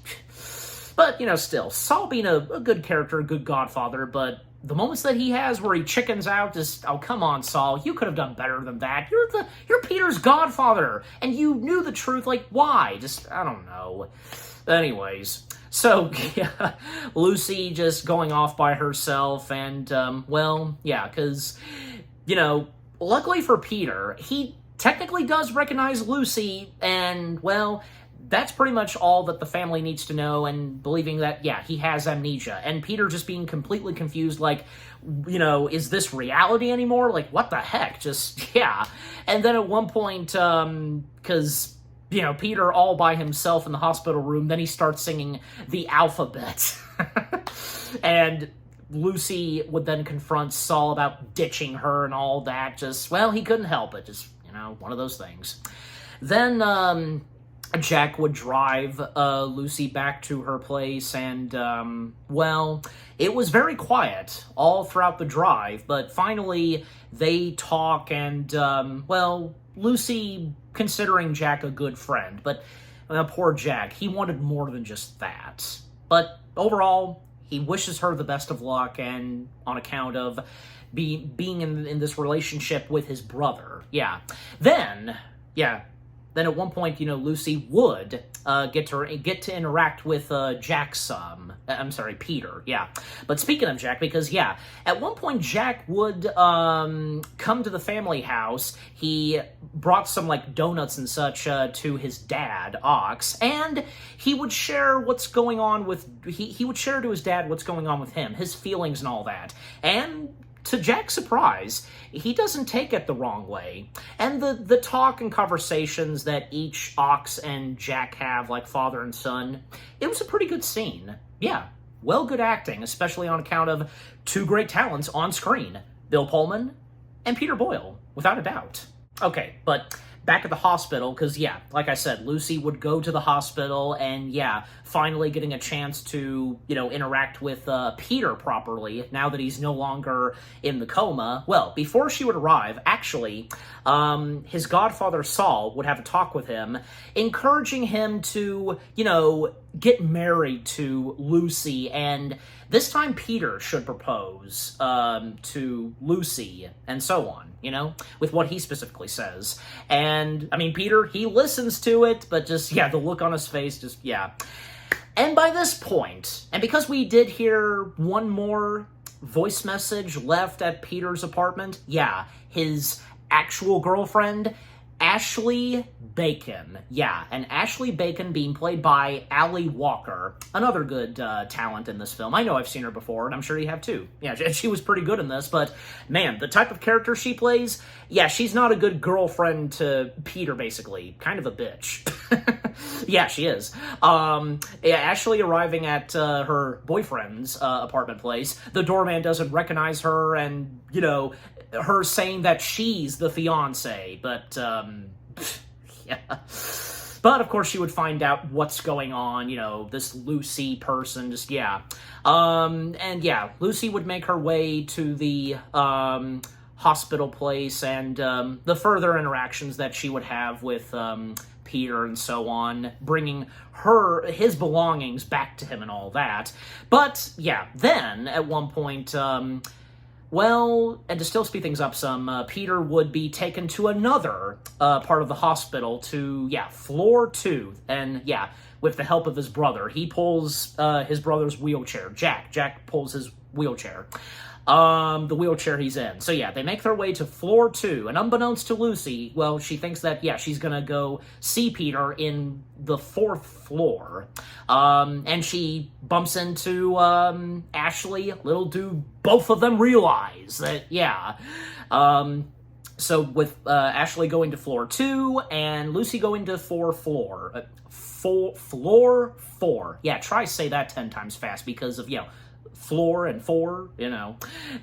But, still, Saul being a good character, a good godfather, but the moments that he has where he chickens out, just, oh, come on, Saul, you could have done better than that. You're Peter's godfather, and you knew the truth. Like, why? Just, I don't know. Anyways, so, yeah, Lucy just going off by herself, and, well, yeah, because, luckily for Peter, he technically does recognize Lucy, and, well, that's pretty much all that the family needs to know, and believing that, yeah, he has amnesia. And Peter just being completely confused, like, is this reality anymore? Like, what the heck? Just, yeah. And then at one point, because, Peter all by himself in the hospital room, then he starts singing the alphabet. And Lucy would then confront Saul about ditching her and all that. Just, well, he couldn't help it. Just, one of those things. Then, Jack would drive Lucy back to her place, and, well, it was very quiet all throughout the drive, but finally they talk, and, well, Lucy considering Jack a good friend, but poor Jack, he wanted more than just that. But overall, he wishes her the best of luck, and on account of being in this relationship with his brother. Yeah. Then at one point, Lucy would get to interact with Jack's Peter. Yeah. But speaking of Jack, because yeah, at one point Jack would come to the family house. He brought some like donuts and such to his dad, Ox, and he would share what's going on with he would share to his dad what's going on with him, his feelings and all that. And to Jack's surprise, he doesn't take it the wrong way. And the talk and conversations that each Ox and Jack have, like father and son, it was a pretty good scene. Yeah, well, good acting, especially on account of two great talents on screen, Bill Pullman and Peter Boyle, without a doubt. Okay, but back at the hospital, because, yeah, like I said, Lucy would go to the hospital, and, yeah, finally getting a chance to, interact with Peter properly, now that he's no longer in the coma. Well, before she would arrive, actually, his godfather Saul would have a talk with him, encouraging him to, get married to Lucy, and this time Peter should propose to Lucy, and so on, with what he specifically says. And, I mean, Peter, he listens to it, but just, yeah, the look on his face, just, yeah. And by this point, and because we did hear one more voice message left at Peter's apartment, yeah, his actual girlfriend, Ashley Bacon. Yeah, and Ashley Bacon being played by Ali Walker, another good talent in this film. I know I've seen her before, and I'm sure you have too. Yeah, she was pretty good in this, but man, the type of character she plays, yeah, she's not a good girlfriend to Peter, basically. Kind of a bitch. Yeah, she is. Yeah, Ashley arriving at her boyfriend's apartment place, the doorman doesn't recognize her, and, her saying that she's the fiancé, but, yeah. But, of course, she would find out what's going on, this Lucy person, just, yeah. And, yeah, Lucy would make her way to the, hospital place, and, the further interactions that she would have with, Peter and so on, bringing his belongings back to him and all that. But, yeah, then, at one point, well, and to still speed things up some, Peter would be taken to another part of the hospital to, yeah, floor 2. And, yeah, with the help of his brother. He pulls his brother's wheelchair. Jack pulls his wheelchair. The wheelchair he's in. So yeah, they make their way to floor 2, and unbeknownst to Lucy, well, she thinks that, yeah, she's gonna go see Peter in the 4th floor. And she bumps into, Ashley. Little do both of them realize that, yeah. So with, Ashley going to floor 2, and Lucy going to floor 4. Yeah, try say that 10 times fast because of, floor and 4,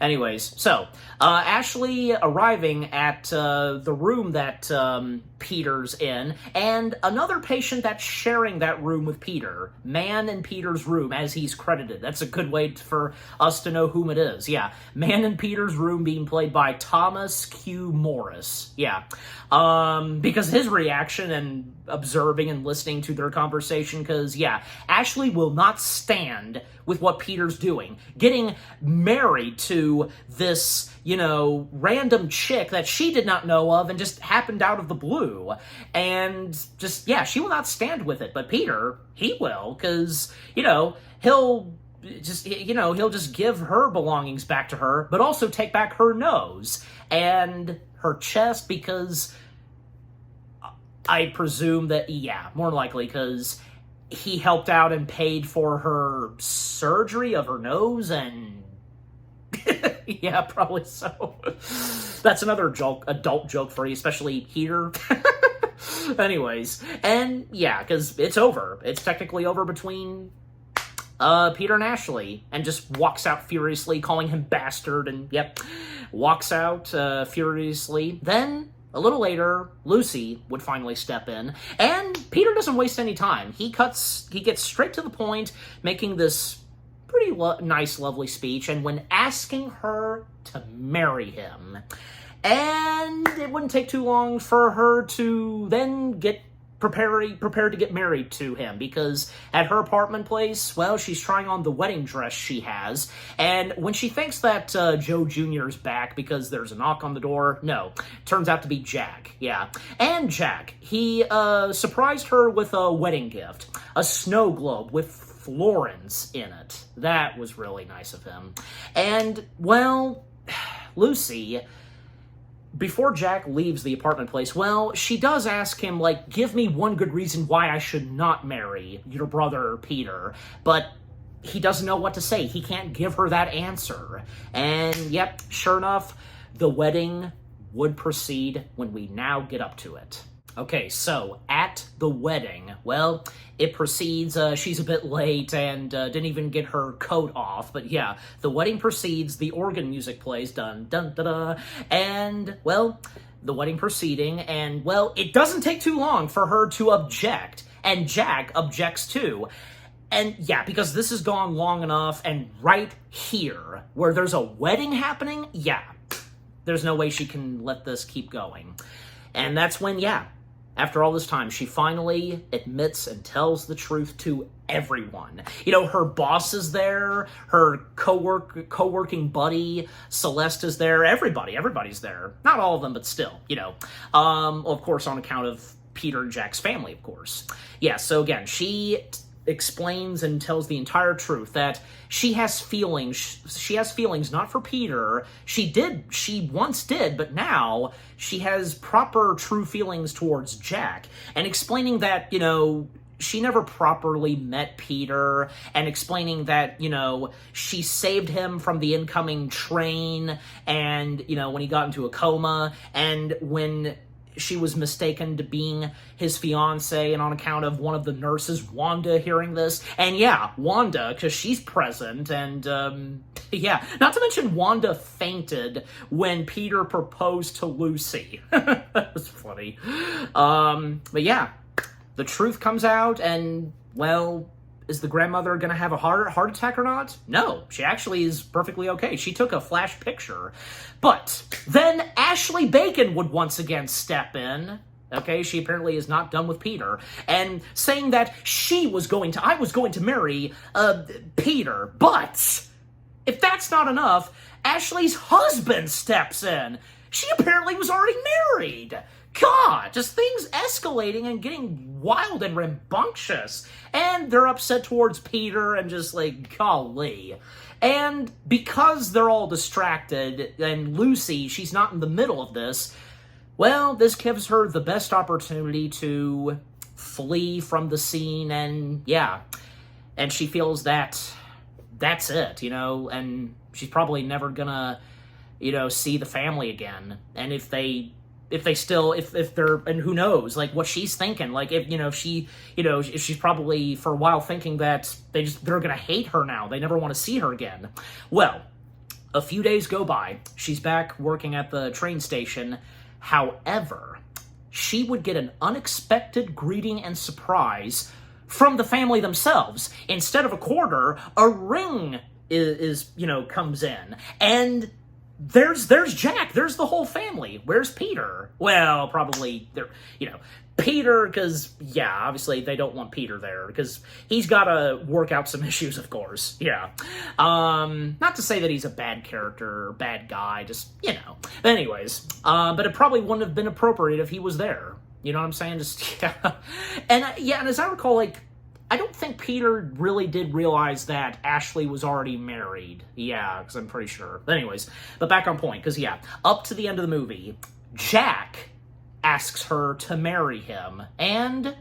Anyways, so, Ashley arriving at, the room that, Peter's in, and another patient that's sharing that room with Peter. Man in Peter's room, as he's credited. That's a good way for us to know whom it is. Yeah, Man in Peter's room being played by Thomas Q. Morris. Yeah, because his reaction and observing and listening to their conversation, because, yeah, Ashley will not stand with what Peter's doing. Getting married to this, random chick that she did not know of and just happened out of the blue. And just, yeah, she will not stand with it. But Peter, he will, because, he'll just give her belongings back to her, but also take back her nose and her chest, because I presume that, yeah, more likely because he helped out and paid for her surgery of her nose, and yeah, probably so. That's another adult joke for you, especially here. Anyways, and yeah, because it's over. It's technically over between Peter and Ashley, and just walks out furiously, calling him bastard, and yep, walks out furiously. Then, a little later, Lucy would finally step in, and Peter doesn't waste any time. He gets straight to the point, making this pretty nice, lovely speech, and when asking her to marry him. And it wouldn't take too long for her to then get prepared to get married to him, because at her apartment place, well, she's trying on the wedding dress she has, and when she thinks that Joe Jr.'s back because there's a knock on the door, no, turns out to be Jack, yeah. And Jack, he surprised her with a wedding gift, a snow globe with Florence in it. That was really nice of him. And, well, Lucy, before Jack leaves the apartment place, well, she does ask him, give me one good reason why I should not marry your brother, Peter. But he doesn't know what to say. He can't give her that answer. And, yep, sure enough, the wedding would proceed when we now get up to it. Okay, so, at the wedding, well, it proceeds, she's a bit late and didn't even get her coat off, but yeah, the wedding proceeds, the organ music plays, dun dun da da, and, well, the wedding proceeding, and, well, it doesn't take too long for her to object, and Jack objects too. And yeah, because this has gone long enough, and right here, where there's a wedding happening, yeah, there's no way she can let this keep going. And that's when, yeah, after all this time, she finally admits and tells the truth to everyone. Her boss is there, her co-working buddy, Celeste is there, everybody's there. Not all of them, but still, of course, on account of Peter and Jack's family, of course. Yeah, so again, she explains and tells the entire truth that she has feelings. She has feelings not for Peter. She once did, but now she has proper true feelings towards Jack. And explaining that, she never properly met Peter, and explaining that, she saved him from the incoming train, and, when he got into a coma, and when she was mistaken to being his fiance, and on account of one of the nurses, Wanda, hearing this. And yeah, Wanda, because she's present, and yeah, not to mention Wanda fainted when Peter proposed to Lucy. That was funny. But yeah, the truth comes out, and, well, is the grandmother gonna have a heart attack or not? No, she actually is perfectly okay. She took a flash picture. But then Ashley Bacon would once again step in. Okay, she apparently is not done with Peter, and saying that I was going to marry Peter. But if that's not enough, Ashley's husband steps in. She apparently was already married. God, just things escalating and getting wild and rambunctious. And they're upset towards Peter and just like, golly. And because they're all distracted, and Lucy, she's not in the middle of this, well, this gives her the best opportunity to flee from the scene, and yeah. And she feels that that's it, and she's probably never gonna, see the family again. And if they're, and who knows, like, what she's thinking, like, if she's probably for a while thinking that they're gonna hate her now, they never want to see her again. Well, a few days go by, she's back working at the train station. However, she would get an unexpected greeting and surprise from the family themselves. Instead of a quarter, a ring comes in, and there's Jack, there's the whole family. Where's Peter? Well, probably Peter, because, yeah, obviously they don't want Peter there, because he's got to work out some issues, of course, yeah. Not to say that he's a bad character or bad guy, just, Anyways, but it probably wouldn't have been appropriate if he was there. You know what I'm saying? Just, yeah. And as I recall, I don't think Peter really did realize that Ashley was already married. Yeah, because I'm pretty sure. But anyways, but back on point, because, yeah, up to the end of the movie, Jack asks her to marry him, and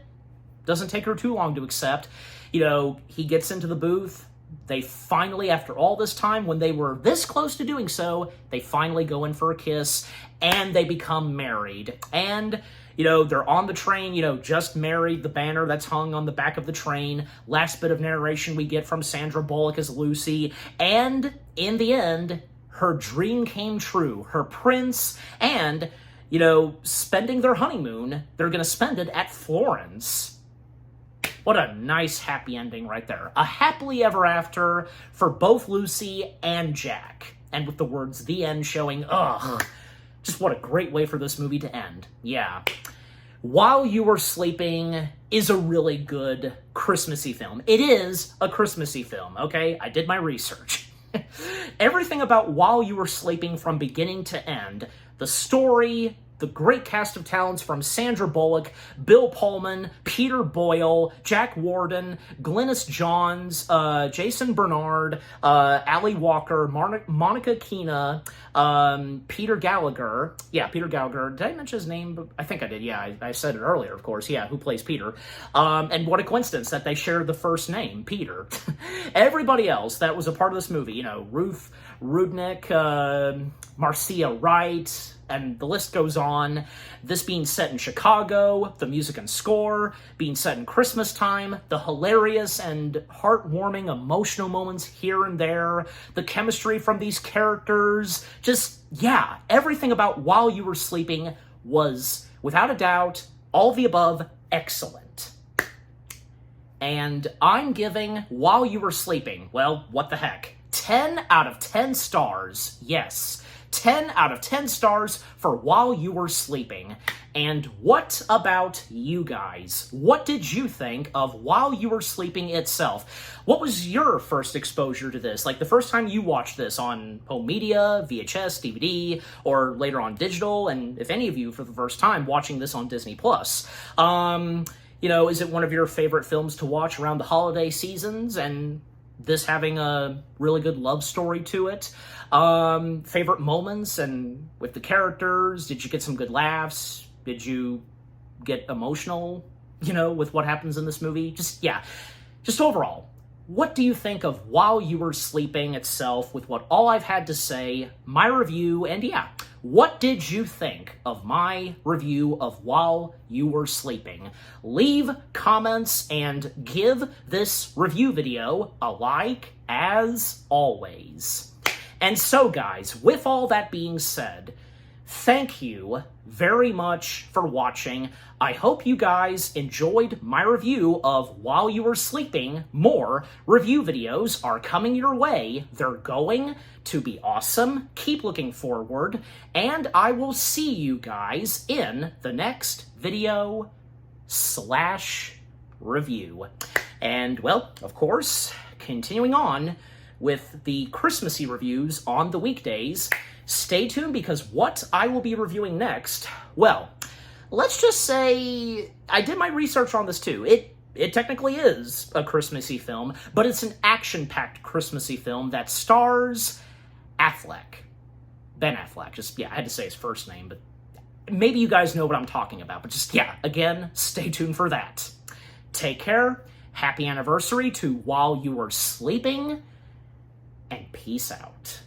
doesn't take her too long to accept. He gets into the booth. They finally, after all this time, when they were this close to doing so, they finally go in for a kiss, and they become married. And they're on the train, just married, the banner that's hung on the back of the train. Last bit of narration we get from Sandra Bullock as Lucy. And in the end, her dream came true. Her prince, and, spending their honeymoon, they're going to spend it at Florence. What a nice happy ending right there. A happily ever after for both Lucy and Jack. And with the words "the end" showing, just what a great way for this movie to end. Yeah. While You Were Sleeping is a really good Christmassy film. It is a Christmassy film, okay? I did my research. Everything about While You Were Sleeping from beginning to end, the story, the great cast of talents from Sandra Bullock, Bill Pullman, Peter Boyle, Jack Warden, Glynis Johns, Jason Bernard, Ali Walker, Monica Keena, Peter Gallagher. Yeah, Peter Gallagher. Did I mention his name? I think I did. Yeah, I said it earlier, of course. Yeah, who plays Peter. And what a coincidence that they share the first name, Peter. Everybody else that was a part of this movie, Ruth Rudnick, Marcia Wright, and the list goes on. This being set in Chicago, the music and score being set in Christmas time, the hilarious and heartwarming emotional moments here and there, the chemistry from these characters, just, yeah, everything about While You Were Sleeping was, without a doubt, all the above, excellent. And I'm giving While You Were Sleeping, well, what the heck, 10 out of 10 stars, yes. 10 out of 10 stars for While You Were Sleeping. And what about you guys? What did you think of While You Were Sleeping itself? What was your first exposure to this? Like the first time you watched this on home media, VHS, DVD, or later on digital, and if any of you for the first time watching this on Disney+. Is it one of your favorite films to watch around the holiday seasons, and this having a really good love story to it? Favorite moments and with the characters? Did you get some good laughs? Did you get emotional, with what happens in this movie? Just overall, what do you think of While You Were Sleeping itself with what all I've had to say, my review, and what did you think of my review of While You Were Sleeping? Leave comments and give this review video a like, as always. And so, guys, with all that being said, thank you very much for watching. I hope you guys enjoyed my review of While You Were Sleeping. More review videos are coming your way. They're going to be awesome. Keep looking forward, and I will see you guys in the next video / review. And, well, of course, continuing on with the Christmassy reviews on the weekdays, stay tuned because what I will be reviewing next, well, let's just say I did my research on this too. It technically is a Christmassy film, but it's an action-packed Christmassy film that stars Affleck. Ben Affleck. Just, yeah, I had to say his first name, but maybe you guys know what I'm talking about. But just, yeah, again, stay tuned for that. Take care. Happy anniversary to While You Were Sleeping. And peace out.